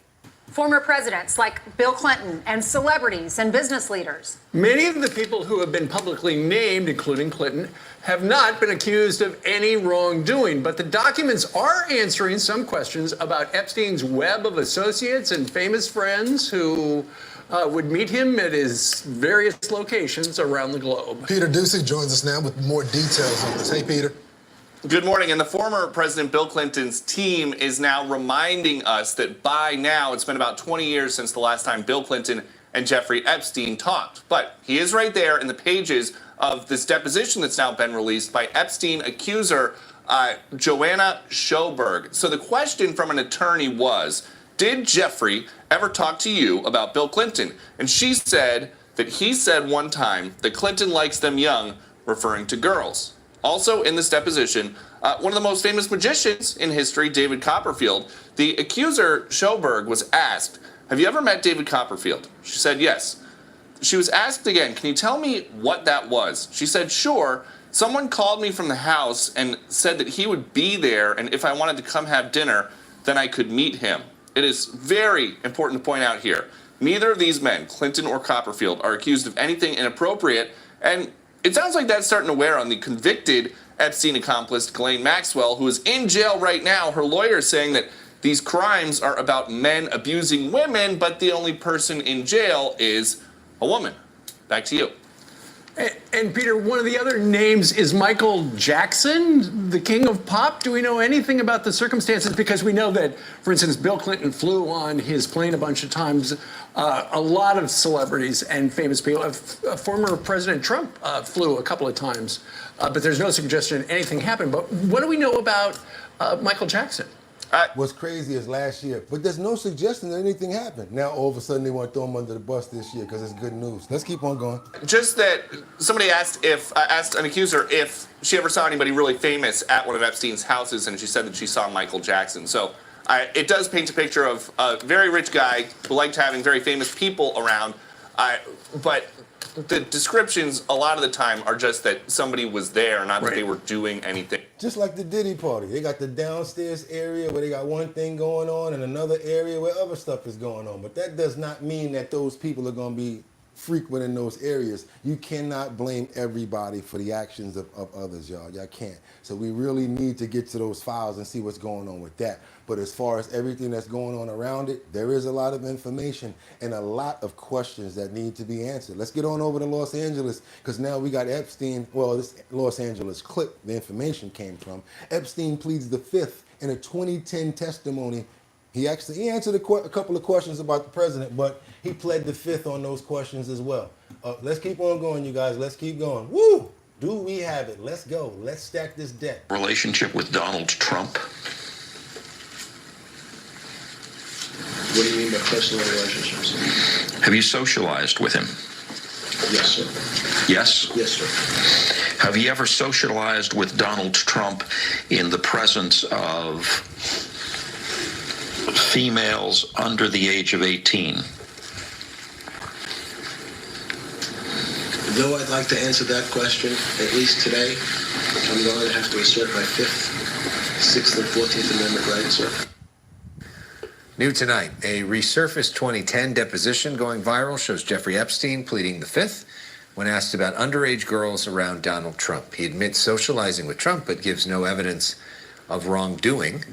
Speaker 26: Former presidents like Bill Clinton and celebrities and business leaders.
Speaker 16: Many of the people who have been publicly named, including Clinton, have not been accused of any wrongdoing, but the documents are answering some questions about Epstein's web of associates and famous friends who would meet him at his various locations around the globe.
Speaker 17: Peter Ducey joins us now with more details on this. Hey, Peter.
Speaker 18: Good morning. And the former President Bill Clinton's team is now reminding us that by now it's been about 20 years since the last time Bill Clinton and Jeffrey Epstein talked. But he is right there in the pages of this deposition that's now been released by Epstein accuser Joanna Schoberg. So the question from an attorney was, did Jeffrey ever talk to you about Bill Clinton? And she said that he said one time that Clinton likes them young, referring to girls. Also in this deposition, one of the most famous magicians in history, David Copperfield, the accuser Schoberg was asked, have you ever met David Copperfield? She said yes. She was asked again, can you tell me what that was? She said, sure. Someone called me from the house and said that he would be there, and if I wanted to come have dinner, then I could meet him. It is very important to point out here, neither of these men, Clinton or Copperfield, are accused of anything inappropriate, and it sounds like that's starting to wear on the convicted Epstein accomplice, Ghislaine Maxwell, who is in jail right now. Her lawyer is saying that these crimes are about men abusing women, but the only person in jail is a woman. Back to you.
Speaker 16: And Peter, one of the other names is Michael Jackson, the king of pop. Do we know anything about the circumstances? Because we know that, for instance, Bill Clinton flew on his plane a bunch of times. A lot of celebrities and famous people. Former President Trump flew a couple of times, but there's no suggestion anything happened. But what do we know about Michael Jackson?
Speaker 1: What's crazy is last year, but there's no suggestion that anything happened. Now all of a sudden they want to throw him under the bus this year because it's good news. Let's keep on going.
Speaker 18: Just that somebody asked an accuser if she ever saw anybody really famous at one of Epstein's houses, and she said that she saw Michael Jackson. So it does paint a picture of a very rich guy who liked having very famous people around, but the descriptions a lot of the time are just that somebody was there, not that they were doing anything.
Speaker 1: Just like the Diddy party. They got the downstairs area where they got one thing going on and another area where other stuff is going on. But that does not mean that those people are going to be frequent in those areas. You cannot blame everybody for the actions of others, y'all. Y'all can't. So we really need to get to those files and see what's going on with that. But as far as everything that's going on around it, there is a lot of information and a lot of questions that need to be answered. Let's get on over to Los Angeles, because now we got Epstein. Well, this Los Angeles clip the information came from. Epstein pleads the fifth in a 2010 testimony. He answered a couple of questions about the president, but he pled the fifth on those questions as well. Let's keep on going, you guys. Let's keep going. Woo! Do we have it? Let's go. Let's stack this deck.
Speaker 13: Relationship with Donald Trump. What do you mean by personal relationships? Have you socialized with him? Yes, sir. Yes? Yes, sir. Have you ever socialized with Donald Trump in the presence of females under the age of 18? Though I'd like to answer that question, at least today, I'm going to have to assert my 5th, 6th, and 14th Amendment rights, sir.
Speaker 19: New tonight, a resurfaced 2010 deposition going viral shows Jeffrey Epstein pleading the fifth when asked about underage girls around Donald Trump. He admits socializing with Trump, but gives no evidence of wrongdoing.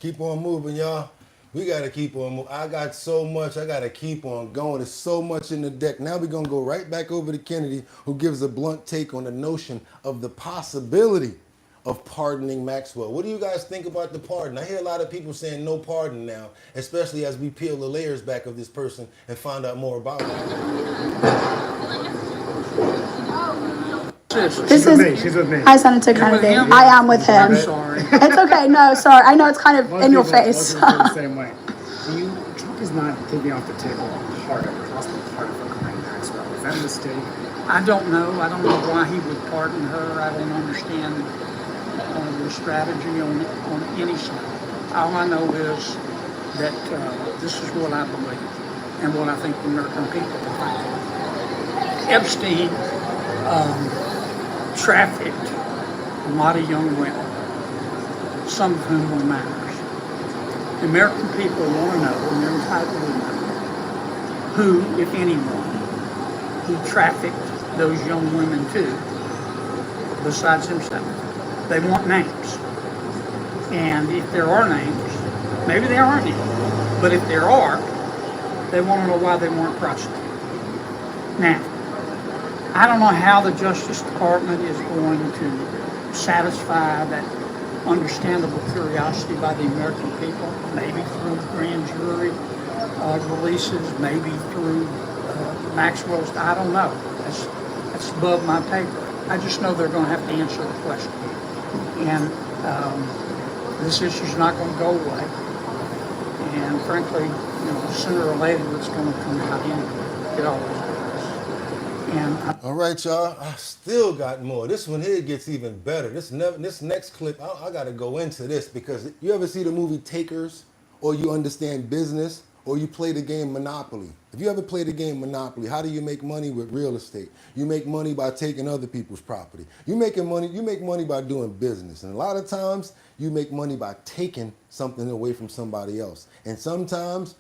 Speaker 1: Keep on moving, y'all. We got to keep on moving. I got so much. I got to keep on going. There's so much in the deck. Now we're going to go right back over to Kennedy, who gives a blunt take on the notion of the possibility of pardoning Maxwell. What do you guys think about the pardon? I hear a lot of people saying no pardon now, especially as we peel the layers back of this person and find out more about him.
Speaker 20: She's with me. Hi, Senator Kennedy. I am with him. I'm sorry. It's okay. No, sorry. I know it's kind of in your face.
Speaker 21: The same way. Trump is not taking off the table part of it, possible part of Ghislaine Maxwell. Is that a mistake?
Speaker 27: I don't know. I don't know why he would pardon her. I don't understand the strategy on any side. All I know is that this is what I believe and what I think the American people think. Epstein trafficked a lot of young women, some of whom were minors. The American people want to know, and they're entitled to know, who, if anyone, he trafficked those young women to, besides himself. They want names. And if there are names, maybe there aren't any, but if there are, they want to know why they weren't prosecuted. Now, I don't know how the Justice Department is going to satisfy that understandable curiosity by the American people, maybe through grand jury releases, maybe through Maxwell's, I don't know. That's above my pay grade. I just know they're going to have to answer the question. And this issue's not going to go away. And frankly, sooner or later it's going to come out anyway. It always does.
Speaker 1: All right, y'all. I still got more. This one here gets even better. This next clip, I got to go into this because you ever see the movie Takers, or you understand business, or you play the game Monopoly. If you ever play the game Monopoly, how do you make money with real estate? You make money by taking other people's property. You make money by doing business. And a lot of times you make money by taking something away from somebody else. And sometimes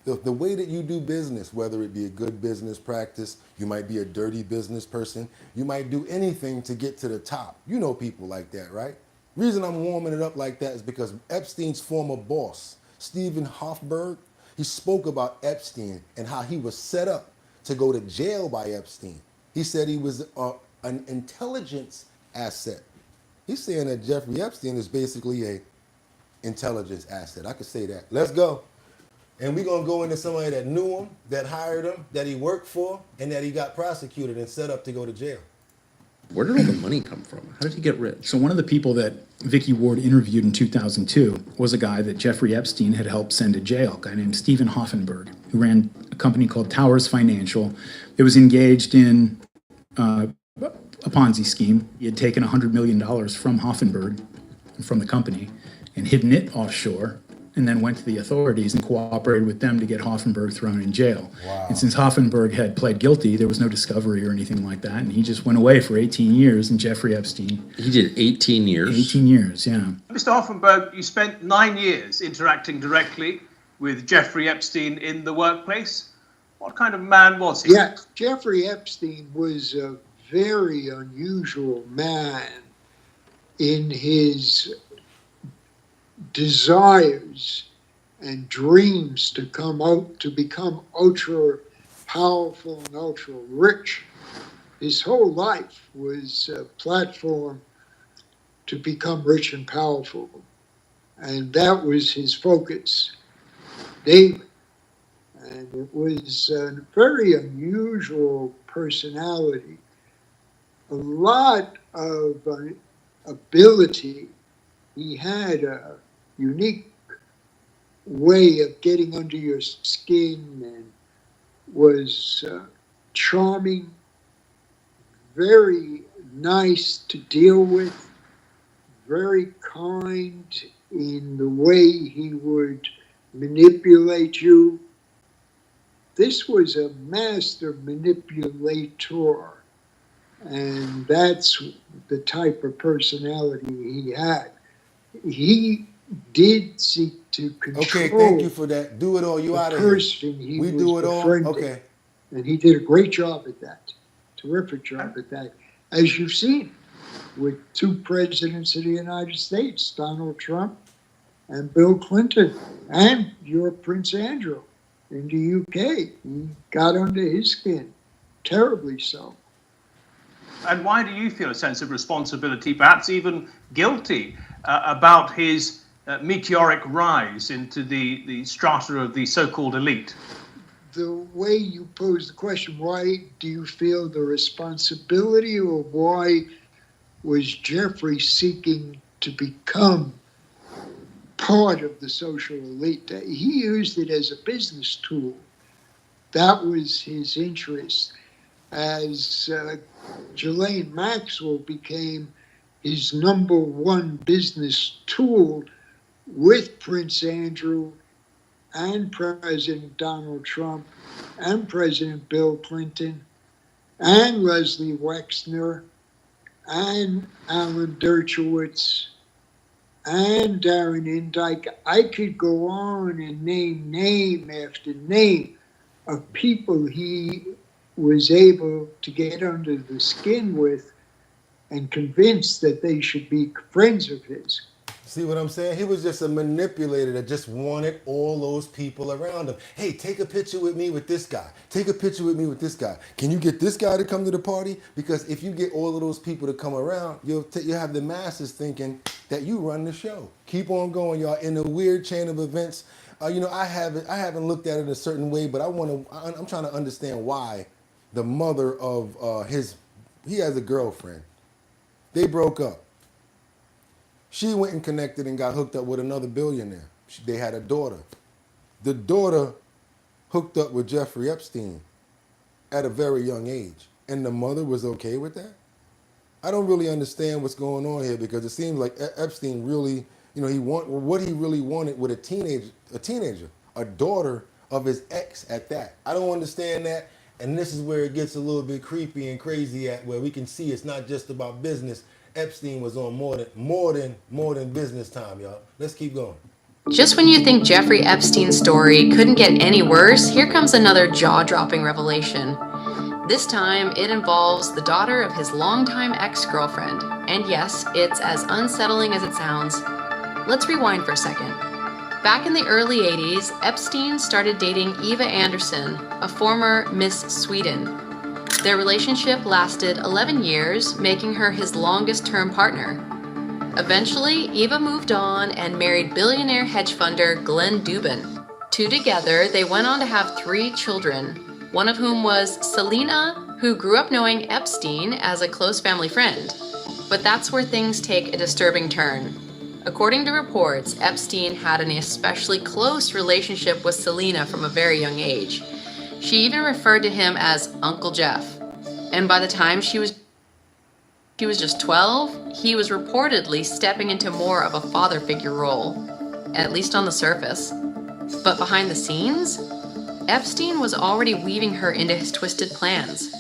Speaker 1: the way that you do business, whether it be a good business practice, you might be a dirty business person, you might do anything to get to the top. You know people like that, right? The reason I'm warming it up like that is because Epstein's former boss, Stephen Hoffenberg, he spoke about Epstein and how he was set up to go to jail by Epstein. He said he was an intelligence asset. He's saying that Jeffrey Epstein is basically a intelligence asset. I could say that. Let's go. And we're going to go into somebody that knew him, that hired him, that he worked for, and that he got prosecuted and set up to go to jail.
Speaker 2: Where did all the money come from? How did he get rich?
Speaker 4: So one of the people that Vicky Ward interviewed in 2002 was a guy that Jeffrey Epstein had helped send to jail, a guy named Stephen Hoffenberg, who ran a company called Towers Financial. It was engaged in a Ponzi scheme. He had taken $100 million from Hoffenberg, from the company, and hidden it offshore, and then went to the authorities and cooperated with them to get Hoffenberg thrown in jail. Wow. And since Hoffenberg had pled guilty, there was no discovery or anything like that, and he just went away for 18 years, and Jeffrey Epstein...
Speaker 2: He did 18 years?
Speaker 4: 18 years, yeah.
Speaker 5: Mr. Hoffenberg, you spent 9 years interacting directly with Jeffrey Epstein in the workplace. What kind of man was he?
Speaker 22: Yeah, Jeffrey Epstein was a very unusual man in his desires and dreams to become ultra powerful and ultra rich. His whole life was a platform to become rich and powerful. And that was his focus daily. And it was a very unusual personality. A lot of ability. He had a unique way of getting under your skin and was charming, very nice to deal with, very kind in the way he would manipulate you. This was a master manipulator, and that's the type of personality he had. He did seek to control.
Speaker 1: Okay, thank you for that. Do it all. You out of here. We do it all. Okay.
Speaker 22: And he did a great job at that. Terrific job at that. As you've seen with two presidents of the United States, Donald Trump and Bill Clinton, and your Prince Andrew in the UK. He got under his skin, terribly so.
Speaker 5: And why do you feel a sense of responsibility, perhaps even guilty, about his meteoric rise into the strata of the so-called elite?
Speaker 22: The way you pose the question, why do you feel the responsibility, or why was Jeffrey seeking to become part of the social elite? He used it as a business tool. That was his interest. As Ghislaine Maxwell became his #1 business tool with Prince Andrew and President Donald Trump and President Bill Clinton and Leslie Wexner and Alan Dershowitz and Darren Indike. I could go on and name after name of people he was able to get under the skin with and convince that they should be friends of his.
Speaker 1: See what I'm saying? He was just a manipulator that just wanted all those people around him. Hey, take a picture with me with this guy. Take a picture with me with this guy. Can you get this guy to come to the party? Because if you get all of those people to come around, you'll have the masses thinking that you run the show. Keep on going, y'all. In a weird chain of events, you know, I haven't looked at it a certain way, but I'm trying to understand why the mother of he has a girlfriend. They broke up. She went and connected and got hooked up with another billionaire. They had a daughter. The daughter hooked up with Jeffrey Epstein at a very young age. And the mother was okay with that? I don't really understand what's going on here, because it seems like Epstein really, you know, what he really wanted with a teenager, a daughter of his ex at that. I don't understand that. And this is where it gets a little bit creepy and crazy at, where we can see it's not just about business. Epstein was on more than business time, y'all. Let's keep going.
Speaker 3: Just when you think Jeffrey Epstein's story couldn't get any worse, here comes another jaw-dropping revelation. This time, it involves the daughter of his longtime ex-girlfriend. And yes, it's as unsettling as it sounds. Let's rewind for a second. Back in the early 80s, Epstein started dating Eva Anderson, a former Miss Sweden. Their relationship lasted 11 years, making her his longest-term partner. Eventually, Eva moved on and married billionaire hedge funder Glenn Dubin. Together, they went on to have 3 children, one of whom was Selena, who grew up knowing Epstein as a close family friend. But that's where things take a disturbing turn. According to reports, Epstein had an especially close relationship with Selena from a very young age. She even referred to him as Uncle Jeff. And by the time she was just 12, he was reportedly stepping into more of a father figure role, at least on the surface. But behind the scenes, Epstein was already weaving her into his twisted plans.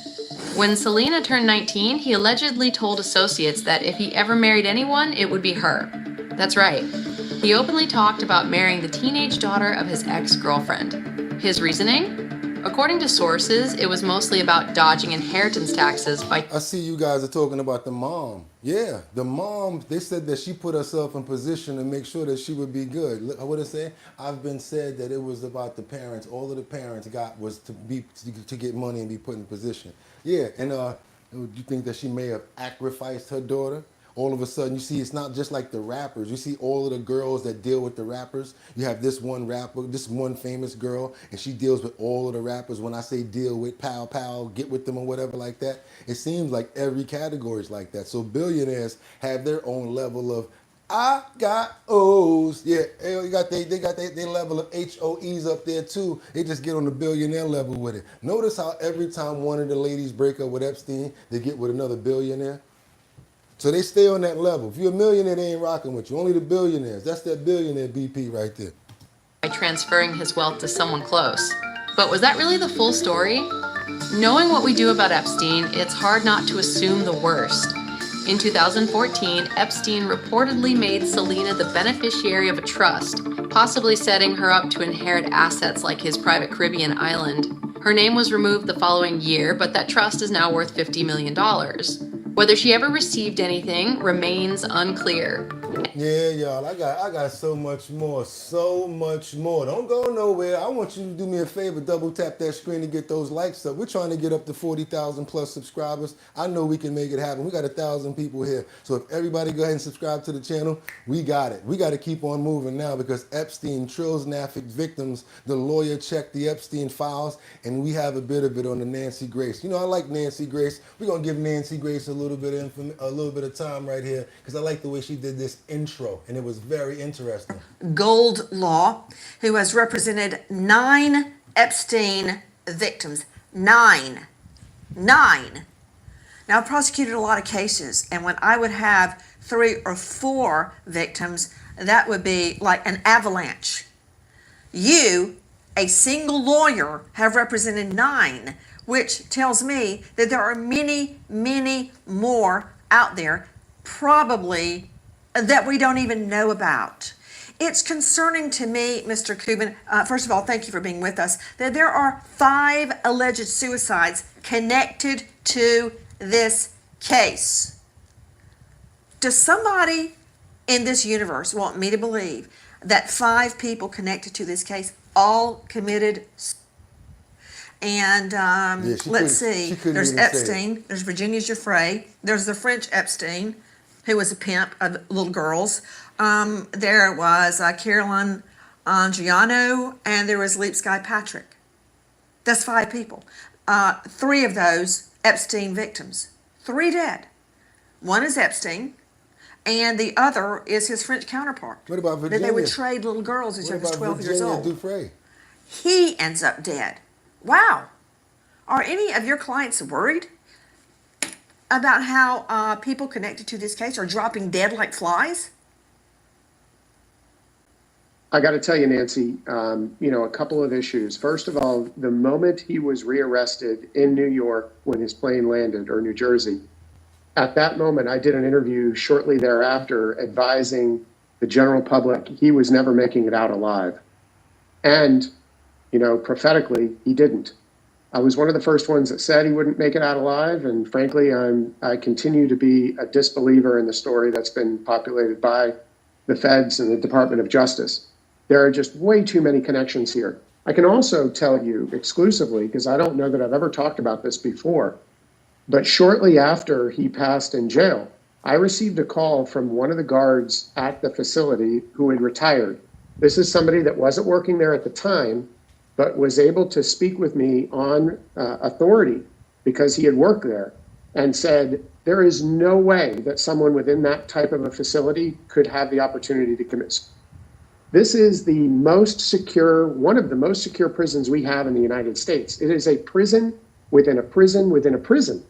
Speaker 3: When Selena turned 19, he allegedly told associates that if he ever married anyone, it would be her. That's right. He openly talked about marrying the teenage daughter of his ex-girlfriend. His reasoning? According to sources, it was mostly about dodging inheritance taxes by...
Speaker 1: I see you guys are talking about the mom. Yeah, the mom, they said that she put herself in position to make sure that she would be good. Look, what did it say? I've been said that it was about the parents. All of the parents got was to get money and be put in position. Yeah, and you think that she may have sacrificed her daughter? All of a sudden, you see, it's not just like the rappers. You see all of the girls that deal with the rappers. You have this one rapper, this one famous girl, and she deals with all of the rappers. When I say deal with, pal, get with them or whatever like that, it seems like every category is like that. So billionaires have their own level of, I got O's. Yeah, they got their level of HOEs up there too. They just get on the billionaire level with it. Notice how every time one of the ladies break up with Epstein, they get with another billionaire. So they stay on that level. If you're a millionaire, they ain't rocking with you. Only the billionaires. That's that billionaire BP right there.
Speaker 3: By transferring his wealth to someone close. But was that really the full story? Knowing what we do about Epstein, it's hard not to assume the worst. In 2014, Epstein reportedly made Selena the beneficiary of a trust, possibly setting her up to inherit assets like his private Caribbean island. Her name was removed the following year, but that trust is now worth $50 million. Whether she ever received anything remains unclear.
Speaker 1: Yeah, y'all, I got so much more. Don't go nowhere. I want you to do me a favor, double tap that screen to get those likes up. We're trying to get up to 40,000 plus subscribers. I know we can make it happen. We got 1,000 people here. So if everybody go ahead and subscribe to the channel, we got it. We got to keep on moving now, because Epstein trills NAFIC victims. The lawyer checked the Epstein files, and we have a bit of it on the Nancy Grace. You know, I like Nancy Grace. We're going to give Nancy Grace a little bit of time right here, because I like the way she did this intro, and it was very interesting.
Speaker 6: Gold Law, who has represented 9 Epstein victims. 9. Now, I've prosecuted a lot of cases, and when I would have 3 or 4 victims, that would be like an avalanche. You, a single lawyer, have represented 9, which tells me that there are many, many more out there, probably that we don't even know about. It's concerning to me, Mr. Kubin, first of all, thank you for being with us, that there are 5 alleged suicides connected to this case. Does somebody in this universe want me to believe that 5 people connected to this case all committed? And let's see, there's Epstein, there's Virginia Giuffre, there's the French Epstein, who was a pimp of little girls. There was Caroline Giano, and there was Leap Sky Patrick. That's 5 people. 3 of those Epstein victims. 3 dead. One is Epstein, and the other is his French counterpart.
Speaker 1: What about Virginia?
Speaker 6: That they would trade little girls as young as 12 years old.
Speaker 1: Giuffre?
Speaker 6: He ends up dead. Wow. Are any of your clients worried about how people connected to this case are dropping dead like flies?
Speaker 21: I got to tell you, Nancy, a couple of issues. First of all, the moment he was rearrested in New York when his plane landed, or New Jersey, at that moment, I did an interview shortly thereafter advising the general public he was never making it out alive. And, prophetically, he didn't. I was one of the first ones that said he wouldn't make it out alive. And frankly, I continue to be a disbeliever in the story that's been populated by the feds and the Department of Justice. There are just way too many connections here. I can also tell you exclusively, because I don't know that I've ever talked about this before, but shortly after he passed in jail, I received a call from one of the guards at the facility who had retired. This is somebody that wasn't working there at the time, but was able to speak with me on authority because he had worked there, and said, there is no way that someone within that type of a facility could have the opportunity to commit suicide. This is the most secure, one of the most secure prisons we have in the United States. It is a prison within a prison within a prison.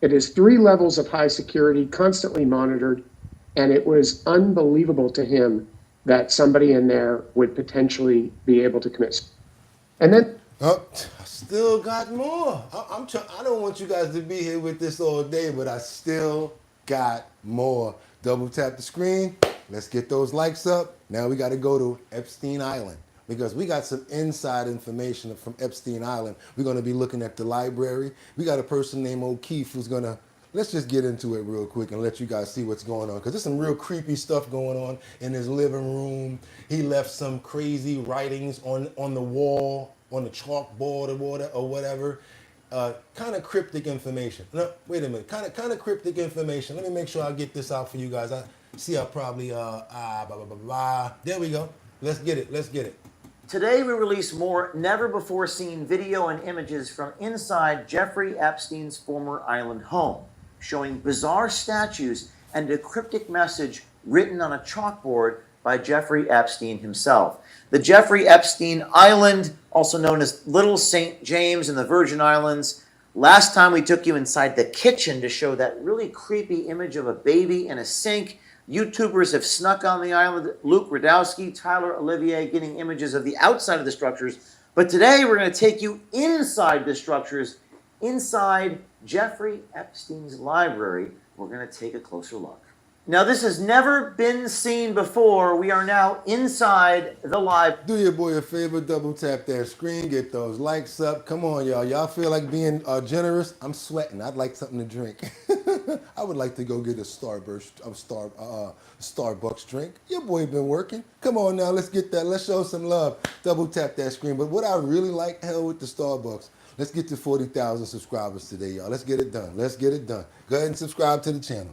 Speaker 21: It is 3 levels of high security, constantly monitored, and it was unbelievable to him that somebody in there would potentially be able to commit suicide. And then,
Speaker 1: I still got more. I don't want you guys to be here with this all day, but I still got more. Double tap the screen. Let's get those likes up. Now we got to go to Epstein Island because we got some inside information from Epstein Island. We're going to be looking at the library. We got a person named O'Keefe who's going to, let's just get into it real quick and let you guys see what's going on, because there's some real creepy stuff going on in his living room. He left some crazy writings on the wall, on the chalkboard or whatever. Kind of cryptic information. No, wait a minute. Kind of cryptic information. Let me make sure I get this out for you guys. I see I probably, there we go. Let's get it.
Speaker 7: Today we release more never-before-seen video and images from inside Jeffrey Epstein's former island home, showing bizarre statues and a cryptic message written on a chalkboard by Jeffrey Epstein himself. The Jeffrey Epstein Island, also known as Little St. James in the Virgin Islands. Last time we took you inside the kitchen to show that really creepy image of a baby in a sink. YouTubers have snuck on the island. Luke Radowski, Tyler Olivier getting images of the outside of the structures. But today we're going to take you inside the structures, inside Jeffrey Epstein's library. We're going to take a closer look. Now, this has never been seen before. We are now inside the library.
Speaker 1: Do your boy a favor, double tap that screen, get those likes up. Come on, y'all. Y'all feel like being generous? I'm sweating. I'd like something to drink. I would like to go get a Starbucks drink. Your boy been working. Come on now, let's get that. Let's show some love. Double tap that screen. But what I really like, hell with the Starbucks. Let's get to 40,000 subscribers today, y'all. Let's get it done. Go ahead and subscribe to the channel.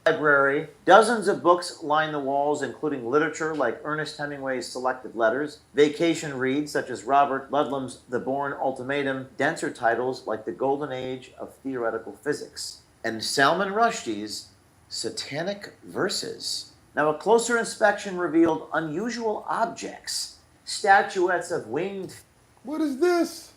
Speaker 7: Library. Dozens of books line the walls, including literature like Ernest Hemingway's Selected Letters, vacation reads such as Robert Ludlum's The Bourne Ultimatum, denser titles like The Golden Age of Theoretical Physics, and Salman Rushdie's Satanic Verses. Now, a closer inspection revealed unusual objects, statuettes of winged...
Speaker 1: What is this?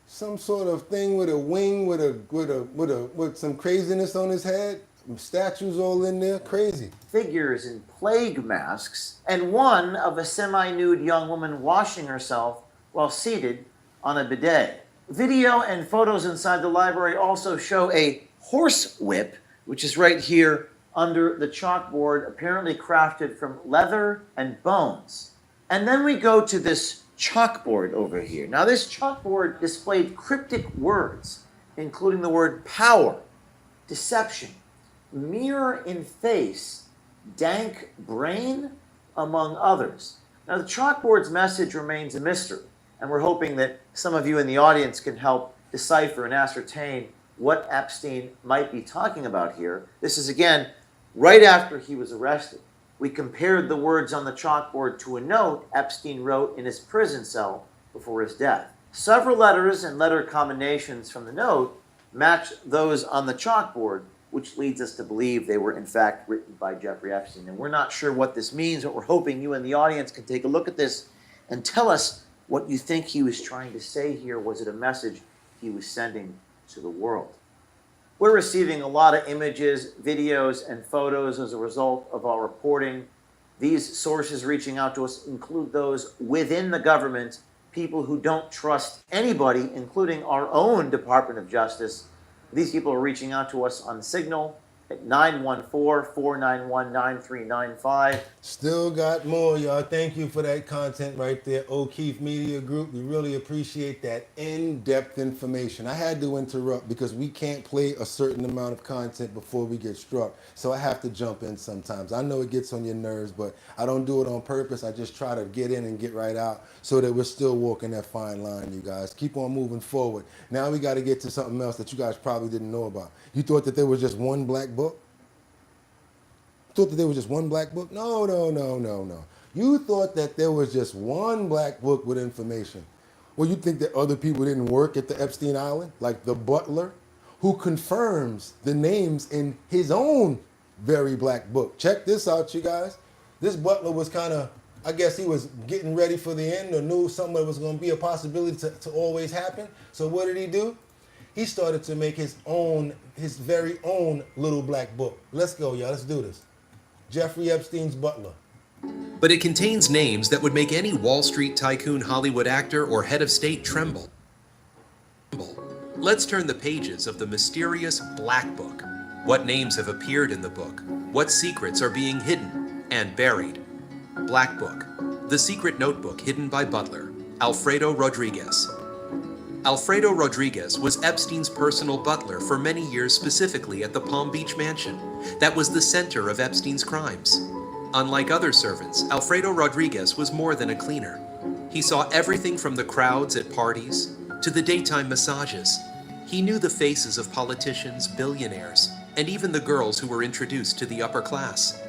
Speaker 1: Some sort of thing with a wing with some craziness on his head? Statues all in there, crazy.
Speaker 7: Figures in plague masks, and one of a semi-nude young woman washing herself while seated on a bidet. Video and photos inside the library also show a horse whip, which is right here under the chalkboard, apparently crafted from leather and bones. And then we go to this chalkboard over here. Now, this chalkboard displayed cryptic words, including the word power, deception, mirror in face, dank brain, among others. Now, the chalkboard's message remains a mystery, and we're hoping that some of you in the audience can help decipher and ascertain what Epstein might be talking about here. This is, again, right after he was arrested. We compared the words on the chalkboard to a note Epstein wrote in his prison cell before his death. Several letters and letter combinations from the note match those on the chalkboard, which leads us to believe they were in fact written by Jeffrey Epstein. And we're not sure what this means, but we're hoping you in the audience can take a look at this and tell us what you think he was trying to say here. Was it a message he was sending to the world? We're receiving a lot of images, videos, and photos as a result of our reporting. These sources reaching out to us include those within the government, people who don't trust anybody, including our own Department of Justice. These people are reaching out to us on Signal at 914-491-9395.
Speaker 1: Still got more, y'all. Thank you for that content right there, O'Keefe Media Group. We really appreciate that in-depth information. I had to interrupt because we can't play a certain amount of content before we get struck. So I have to jump in sometimes. I know it gets on your nerves, but I don't do it on purpose. I just try to get in and get right out so that we're still walking that fine line, you guys. Keep on moving forward. Now we got to get to something else that you guys probably didn't know about. You thought that there was just one black book? Thought that there was just one black book? No. You thought that there was just one black book with information. Well, you think that other people didn't work at the Epstein Island, like the butler, who confirms the names in his own very black book. Check this out, you guys. This butler was kind of, I guess he was getting ready for the end or knew something was going to be a possibility to always happen. So what did he do? He started to make his very own little black book. Let's go, y'all. Let's do this. Jeffrey Epstein's butler.
Speaker 8: But it contains names that would make any Wall Street tycoon, Hollywood actor, or head of state tremble. Let's turn the pages of the mysterious Black Book. What names have appeared in the book? What secrets are being hidden and buried? Black Book, the secret notebook hidden by butler, Alfredo Rodriguez. Alfredo Rodriguez was Epstein's personal butler for many years, specifically at the Palm Beach mansion. That was the center of Epstein's crimes. Unlike other servants, Alfredo Rodriguez was more than a cleaner. He saw everything from the crowds at parties to the daytime massages. He knew the faces of politicians, billionaires, and even the girls who were introduced to the upper class.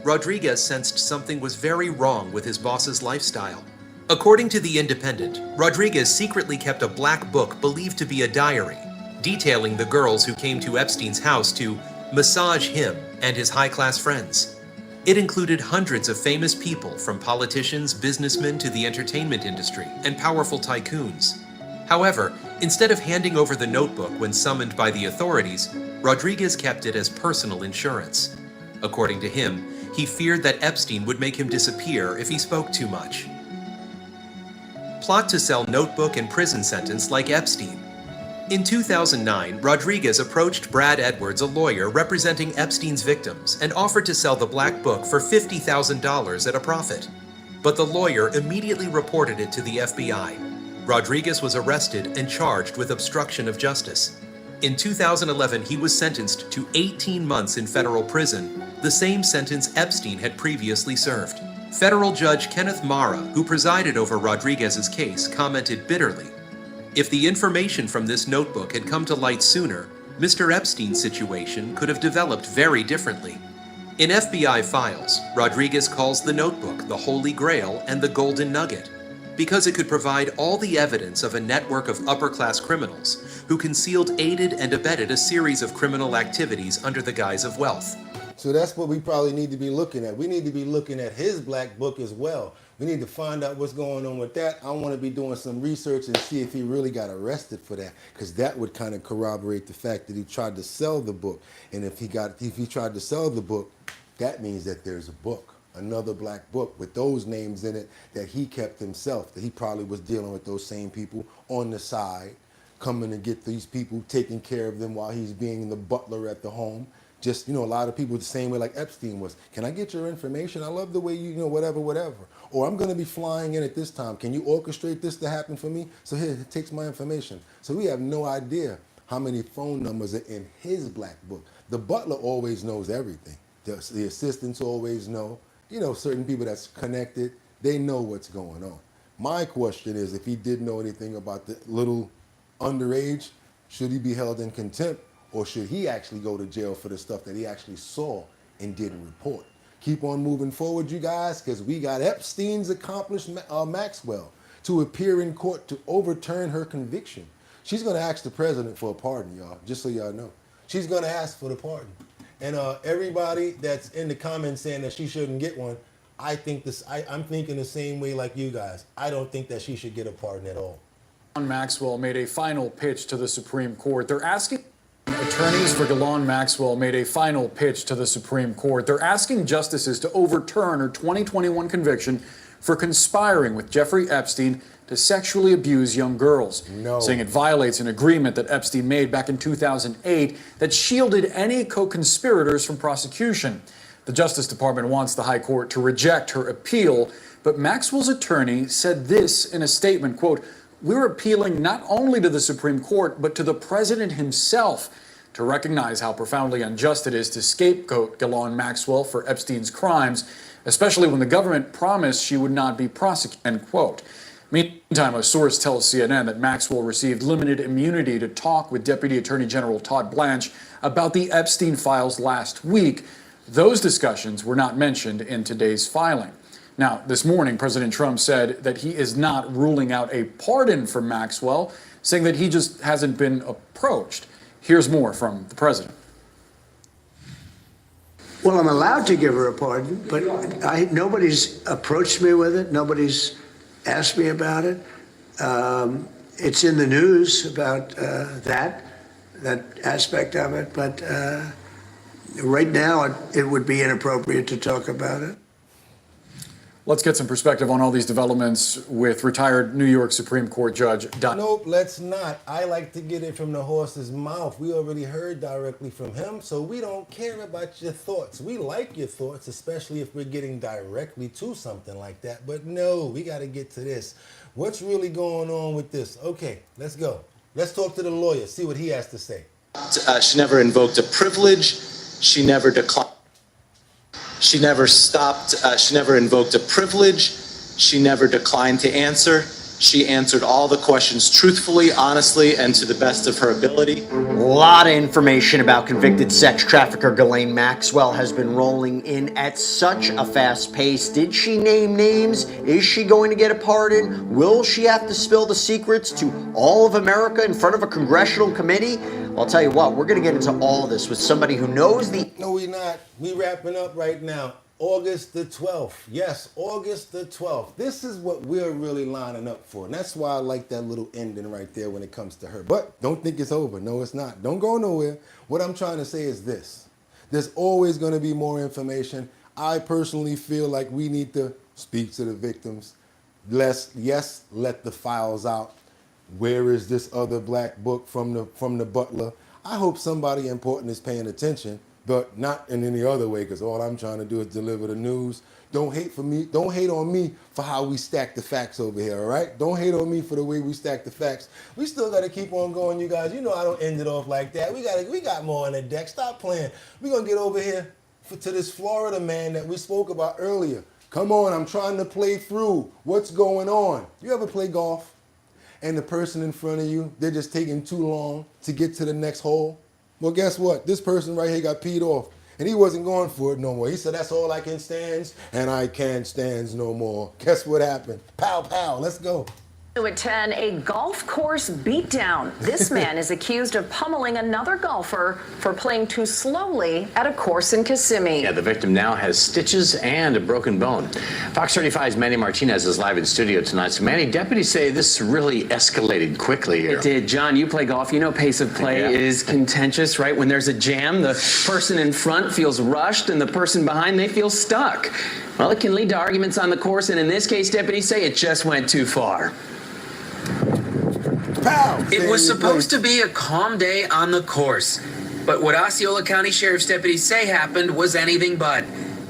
Speaker 8: Rodriguez sensed something was very wrong with his boss's lifestyle. According to The Independent, Rodriguez secretly kept a black book believed to be a diary, detailing the girls who came to Epstein's house to massage him and his high-class friends. It included hundreds of famous people, from politicians, businessmen to the entertainment industry, and powerful tycoons. However, instead of handing over the notebook when summoned by the authorities, Rodriguez kept it as personal insurance. According to him, he feared that Epstein would make him disappear if he spoke too much. Plot to sell notebook and prison sentence like Epstein. In 2009, Rodriguez approached Brad Edwards, a lawyer representing Epstein's victims, and offered to sell the black book for $50,000 at a profit. But the lawyer immediately reported it to the FBI. Rodriguez was arrested and charged with obstruction of justice. In 2011, he was sentenced to 18 months in federal prison, the same sentence Epstein had previously served. Federal Judge Kenneth Mara, who presided over Rodriguez's case, commented bitterly, "If the information from this notebook had come to light sooner, Mr. Epstein's situation could have developed very differently." In FBI files, Rodriguez calls the notebook the Holy Grail and the Golden Nugget, because it could provide all the evidence of a network of upper-class criminals who concealed, aided, and abetted a series of criminal activities under the guise of wealth.
Speaker 1: So that's what we probably need to be looking at. We need to be looking at his black book as well. We need to find out what's going on with that. I want to be doing some research and see if he really got arrested for that, because that would kind of corroborate the fact that he tried to sell the book. And if he tried to sell the book, that means that there's a book, another black book with those names in it that he kept himself, that he probably was dealing with those same people on the side, coming to get these people, taking care of them while he's being the butler at the home, Just, a lot of people the same way like Epstein was. Can I get your information? I love the way you whatever. Or I'm going to be flying in at this time. Can you orchestrate this to happen for me? So here, it takes my information. So we have no idea how many phone numbers are in his black book. The butler always knows everything. The assistants always know. Certain people that's connected, they know what's going on. My question is, if he did know anything about the little underage, should he be held in contempt? Or should he actually go to jail for the stuff that he actually saw and didn't report? Keep on moving forward, you guys, because we got Epstein's accomplice, Maxwell, to appear in court to overturn her conviction. She's going to ask the president for a pardon, y'all, just so y'all know. She's going to ask for the pardon. And everybody that's in the comments saying that she shouldn't get one, I'm thinking the same way like you guys. I don't think that she should get a pardon at all.
Speaker 9: Maxwell made a final pitch to the Supreme Court. Attorneys for Ghislaine Maxwell made a final pitch to the Supreme Court. They're asking justices to overturn her 2021 conviction for conspiring with Jeffrey Epstein to sexually abuse young girls, saying it violates an agreement that Epstein made back in 2008 that shielded any co-conspirators from prosecution. The Justice Department wants the High Court to reject her appeal, but Maxwell's attorney said this in a statement, quote, "We're appealing not only to the Supreme Court, but to the president himself to recognize how profoundly unjust it is to scapegoat Ghislaine Maxwell for Epstein's crimes, especially when the government promised she would not be prosecuted," end quote. Meantime, a source tells CNN that Maxwell received limited immunity to talk with Deputy Attorney General Todd Blanche about the Epstein files last week. Those discussions were not mentioned in today's filing. Now, this morning, President Trump said that he is not ruling out a pardon for Maxwell, saying that he just hasn't been approached. Here's more from the president.
Speaker 10: Well, I'm allowed to give her a pardon, but nobody's approached me with it. Nobody's asked me about it. It's in the news about that aspect of it, but right now it would be inappropriate to talk about it.
Speaker 9: Let's get some perspective on all these developments with retired New York Supreme Court Judge Don.
Speaker 1: Nope, let's not. I like to get it from the horse's mouth. We already heard directly from him, so we don't care about your thoughts. We like your thoughts, especially if we're getting directly to something like that. But no, we got to get to this. What's really going on with this? Okay, let's go. Let's talk to the lawyer, see what he has to say.
Speaker 11: She never invoked a privilege. She never declined. She never stopped. She never invoked a privilege. She never declined to answer. She answered all the questions truthfully, honestly, and to the best of her ability.
Speaker 7: A lot of information about convicted sex trafficker Ghislaine Maxwell has been rolling in at such a fast pace. Did she name names? Is she going to get a pardon? Will she have to spill the secrets to all of America in front of a congressional committee? I'll tell you what, we're going to get into all of this with somebody who knows the...
Speaker 1: No, we're not. We're wrapping up right now. August the 12th. Yes, August the 12th. This is what we're really lining up for. And that's why I like that little ending right there when it comes to her. But don't think it's over. No, it's not. Don't go nowhere. What I'm trying to say is this. There's always going to be more information. I personally feel like we need to speak to the victims. Yes, let the files out. Where is this other black book from the butler? I hope somebody important is paying attention, but not in any other way, because all I'm trying to do is deliver the news. Don't hate on me for how we stack the facts over here, all right? Don't hate on me for the way we stack the facts. We still got to keep on going, you guys. You know I don't end it off like that. We got more on the deck. Stop playing. We're going to get over here to this Florida man that we spoke about earlier. Come on, I'm trying to play through what's going on. You ever play golf? And the person in front of you, they're just taking too long to get to the next hole? Well, guess what? This person right here got peed off, and he wasn't going for it no more. He said, that's all I can stand, and I can't stand no more. Guess what happened? Pow, pow, let's go.
Speaker 12: At 10, a golf course beatdown. This man is accused of pummeling another golfer for playing too slowly at a course in Kissimmee.
Speaker 23: Yeah, the victim now has stitches and a broken bone. Fox 35's Manny Martinez is live in studio tonight. So, Manny, deputies say this really escalated quickly here.
Speaker 24: It did. John, you play golf. You know pace of play is contentious, right? When there's a jam, the person in front feels rushed and the person behind, they feel stuck. Well, it can lead to arguments on the course, and in this case, deputies say it just went too far.
Speaker 25: It was supposed to be a calm day on the course.
Speaker 14: But what Osceola County Sheriff's deputies say happened was anything but.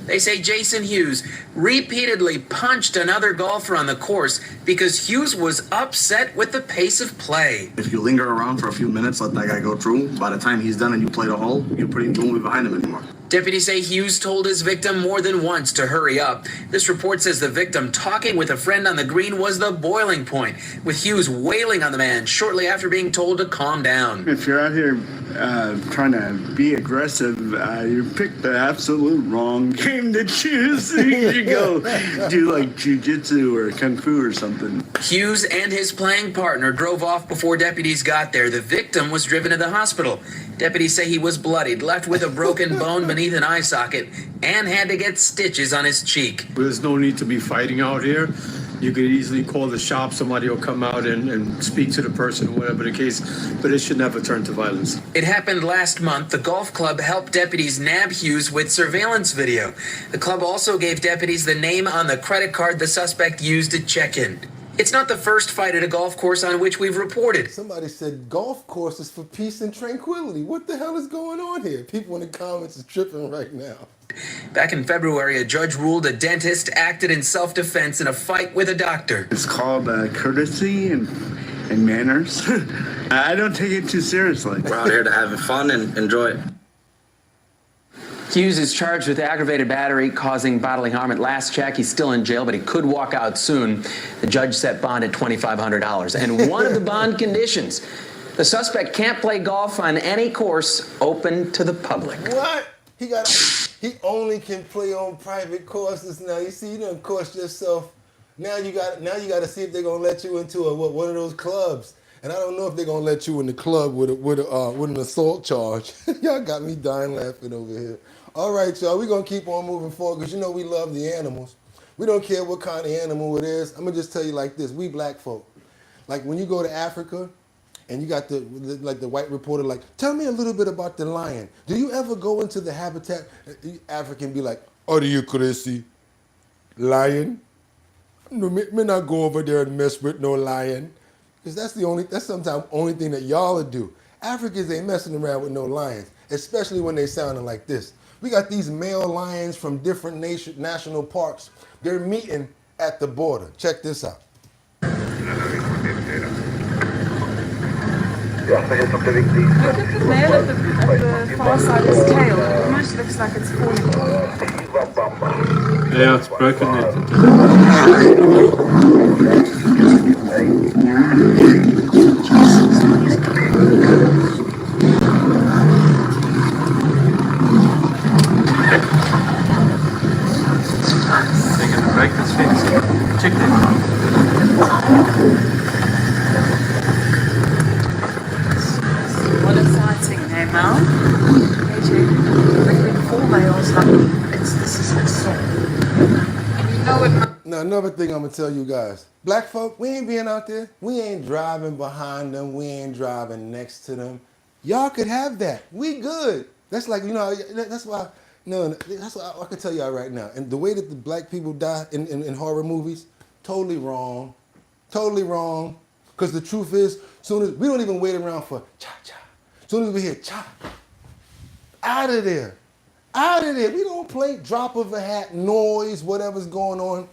Speaker 14: They say Jason Hughes repeatedly punched another golfer on the course because Hughes was upset with the pace of play.
Speaker 15: If you linger around for a few minutes, let that guy go through, by the time he's done and you play the hole, you won't be behind him anymore.
Speaker 14: Deputies say Hughes told his victim more than once to hurry up. This report says the victim talking with a friend on the green was the boiling point, with Hughes wailing on the man shortly after being told to calm down.
Speaker 16: If you're out here trying to be aggressive, you picked the absolute wrong game to choose. You should go do like jiu-jitsu or kung fu or something.
Speaker 14: Hughes and his playing partner drove off before deputies got there. The victim was driven to the hospital. Deputies say he was bloodied, left with a broken bone beneath an eye socket, and had to get stitches on his cheek.
Speaker 17: There's no need to be fighting out here. You could easily call the shop, somebody will come out and speak to the person, whatever the case, but it should never turn to violence.
Speaker 14: It happened last month. The golf club helped deputies nab Hughes with surveillance video. The club also gave deputies the name on the credit card the suspect used to check in. It's not the first fight at a golf course on which we've reported.
Speaker 1: Somebody said golf courses for peace and tranquility. What the hell is going on here? People in the comments are tripping right now.
Speaker 14: Back in February, a judge ruled a dentist acted in self-defense in a fight with a doctor.
Speaker 16: It's called courtesy and manners. I don't take it too seriously.
Speaker 15: We're out here to have fun and enjoy it.
Speaker 24: Hughes is charged with aggravated battery causing bodily harm. At last check, he's still in jail, but he could walk out soon. The judge set bond at $2,500. And one of the bond conditions, the suspect can't play golf on any course open to the public.
Speaker 1: What? He only can play on private courses now. You see, you done cost yourself. Now you got to see if they're gonna let you into one of those clubs. And I don't know if they're gonna let you in the club with an assault charge. Y'all got me dying laughing over here. All right, y'all, we're gonna keep on moving forward because you know we love the animals. We don't care what kind of animal it is. I'm gonna just tell you like this: we black folk, like when you go to Africa, and you got the white reporter like, tell me a little bit about the lion. Do you ever go into the habitat? African be like, are you crazy? Lion? No, me not go over there and mess with no lion. Because that's sometimes only thing that y'all do. Africans ain't messing around with no lions, especially when they sounding like this. We got these male lions from different national parks. They're meeting at the border. Check this out.
Speaker 18: Look at the male at the far side of his tail. It almost looks like it's falling.
Speaker 17: Yeah, it's broken it. Taking a break, this fence. Check that.
Speaker 18: What a sighting, hey Mel? Hey Jake, 4 males, this is insane. And you know what?
Speaker 1: Now another thing I'm gonna tell you guys. Black folk, we ain't being out there. We ain't driving behind them. We ain't driving next to them. Y'all could have that. We good. That's like, that's why, that's why I can tell y'all right now. And the way that the black people die in horror movies, totally wrong. Totally wrong. Because the truth is, soon as we don't even wait around for cha-cha. Soon as we hear cha, out of there. Out of there. We don't play drop of a hat, noise, whatever's going on.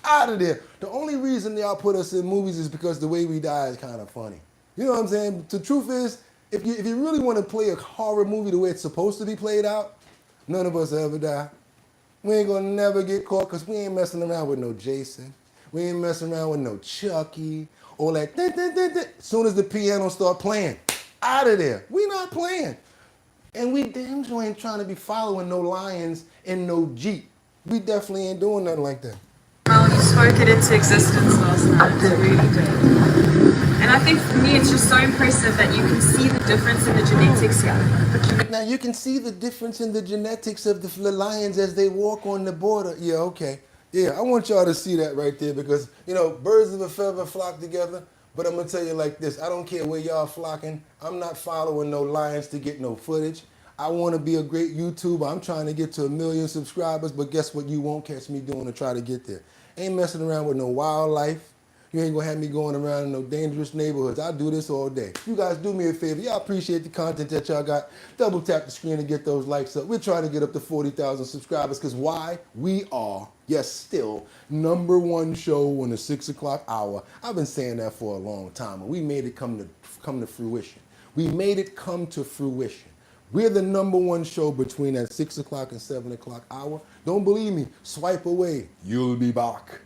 Speaker 1: Out of there. The only reason y'all put us in movies is because the way we die is kind of funny. You know what I'm saying? The truth is, if you really want to play a horror movie the way it's supposed to be played out, none of us ever die. We ain't gonna never get caught because we ain't messing around with no Jason. We ain't messing around with no Chucky. All that. As soon as the piano start playing, out of there. We not playing. And we damn sure ain't trying to be following no lions in no Jeep. We definitely ain't doing nothing like that.
Speaker 18: Well, you spoke it into existence last night. You really did. And I think for me, it's just so impressive that you can see the difference in the genetics here.
Speaker 1: Now you can see the difference in the genetics of the lions as they walk on the border. Yeah, okay. Yeah, I want y'all to see that right there because, birds of a feather flock together. But I'm going to tell you like this. I don't care where y'all flocking. I'm not following no lions to get no footage. I want to be a great YouTuber. I'm trying to get to 1 million subscribers. But guess what you won't catch me doing to try to get there? Ain't messing around with no wildlife. You ain't gonna have me going around in no dangerous neighborhoods. I do this all day. You guys do me a favor. Y'all appreciate the content that y'all got. Double tap the screen and get those likes up. We're trying to get up to 40,000 subscribers because why? We are, yes, still #1 show in the 6 o'clock hour. I've been saying that for a long time, and we made it come to fruition. We made it come to fruition. We're the #1 show between that 6 o'clock and 7 o'clock hour. Don't believe me? Swipe away. You'll be back.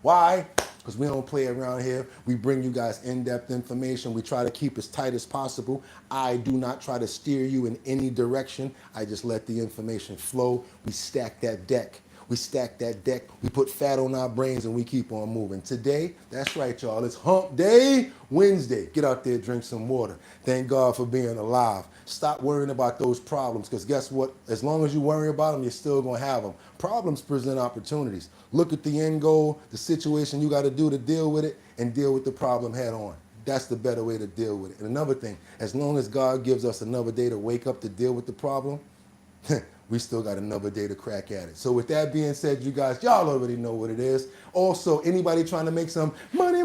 Speaker 1: Why? Because we don't play around here. We bring you guys in-depth information. We try to keep as tight as possible. I do not try to steer you in any direction. I just let the information flow. We stack that deck. We stack that deck. We put fat on our brains and we keep on moving. Today, that's right, y'all. It's Hump Day Wednesday. Get out there, drink some water. Thank God for being alive. Stop worrying about those problems because guess what? As long as you worry about them, you're still going to have them. Problems present opportunities. Look at the end goal, the situation you got to do to deal with it, and deal with the problem head on. That's the better way to deal with it. And another thing, as long as God gives us another day to wake up to deal with the problem, we still got another day to crack at it. So with that being said, you guys, y'all already know what it is. Also, anybody trying to make some money,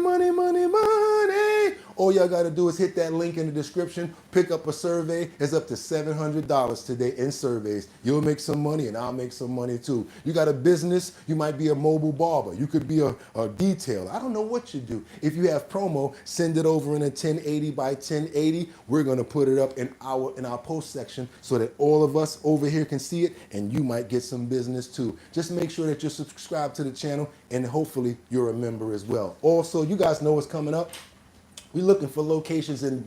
Speaker 1: all y'all got to do is hit that link in the description, pick up a survey. It's up to $700 today in surveys. You'll make some money and I'll make some money too. You got a business, you might be a mobile barber. You could be a detailer. I don't know what you do. If you have promo, send it over in a 1080 by 1080. We're going to put it up in our post section so that all of us over here can see it and you might get some business too. Just make sure that you're subscribed to the channel and hopefully you're a member as well. Also, you guys know what's coming up. We're looking for locations in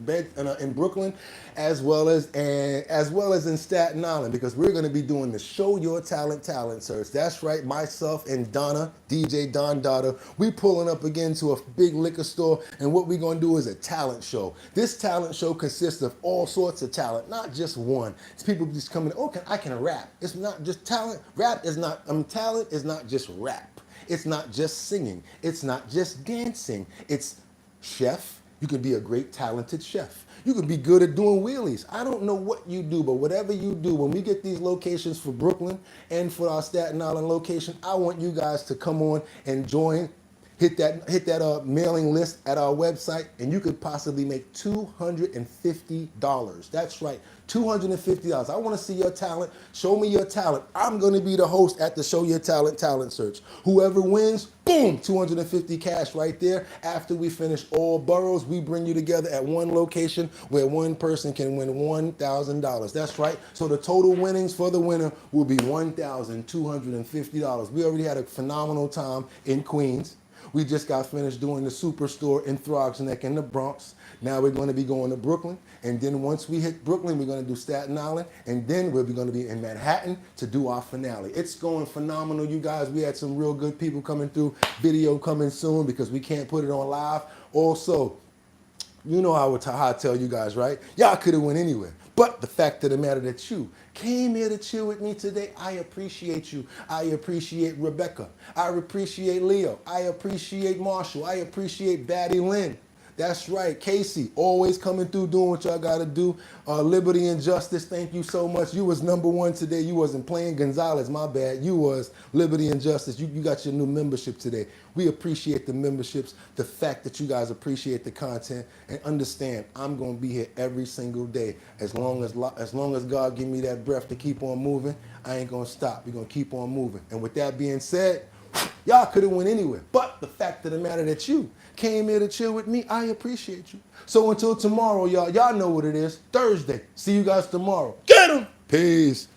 Speaker 1: Brooklyn as well as in Staten Island because we're going to be doing the Show Your Talent search. That's right, myself and Donna, DJ Don Dada, we pulling up again to a big liquor store and what we're going to do is a talent show. This talent show consists of all sorts of talent, not just one. It's people just coming, I can rap. It's not just talent. Talent is not just rap. It's not just singing. It's not just dancing. It's chef. You could be a great talented chef. You could be good at doing wheelies. I don't know what you do, but whatever you do, when we get these locations for Brooklyn and for our Staten Island location, I want you guys to come on and join. Hit that mailing list at our website, and you could possibly make $250. That's right, $250. I want to see your talent. Show me your talent. I'm going to be the host at the Show Your Talent search. Whoever wins, boom, $250 cash right there. After we finish all boroughs, we bring you together at one location where one person can win $1,000. That's right. So the total winnings for the winner will be $1,250. We already had a phenomenal time in Queens. We just got finished doing the Superstore in Throgs Neck in the Bronx. Now we're going to be going to Brooklyn. And then once we hit Brooklyn, we're going to do Staten Island. And then we're going to be in Manhattan to do our finale. It's going phenomenal, you guys. We had some real good people coming through. Video coming soon because we can't put it on live. Also, you know how I tell you guys, right? Y'all could have went anywhere. But the fact of the matter that you came here to chill with me today, I appreciate you. I appreciate Rebecca. I appreciate Leo. I appreciate Marshall. I appreciate Batty Lynn. That's right, Casey, always coming through doing what y'all gotta do. Liberty and Justice, thank you so much. You was #1 today. You wasn't playing Gonzalez, my bad. You was Liberty and Justice. You got your new membership today. We appreciate the memberships, the fact that you guys appreciate the content, and understand I'm gonna be here every single day. As long as God give me that breath to keep on moving, I ain't gonna stop. We're gonna keep on moving. And with that being said, y'all could have went anywhere. But the fact of the matter that you came here to chill with me, I appreciate you. So until tomorrow, y'all know what it is. Thursday. See you guys tomorrow. Get 'em. Peace.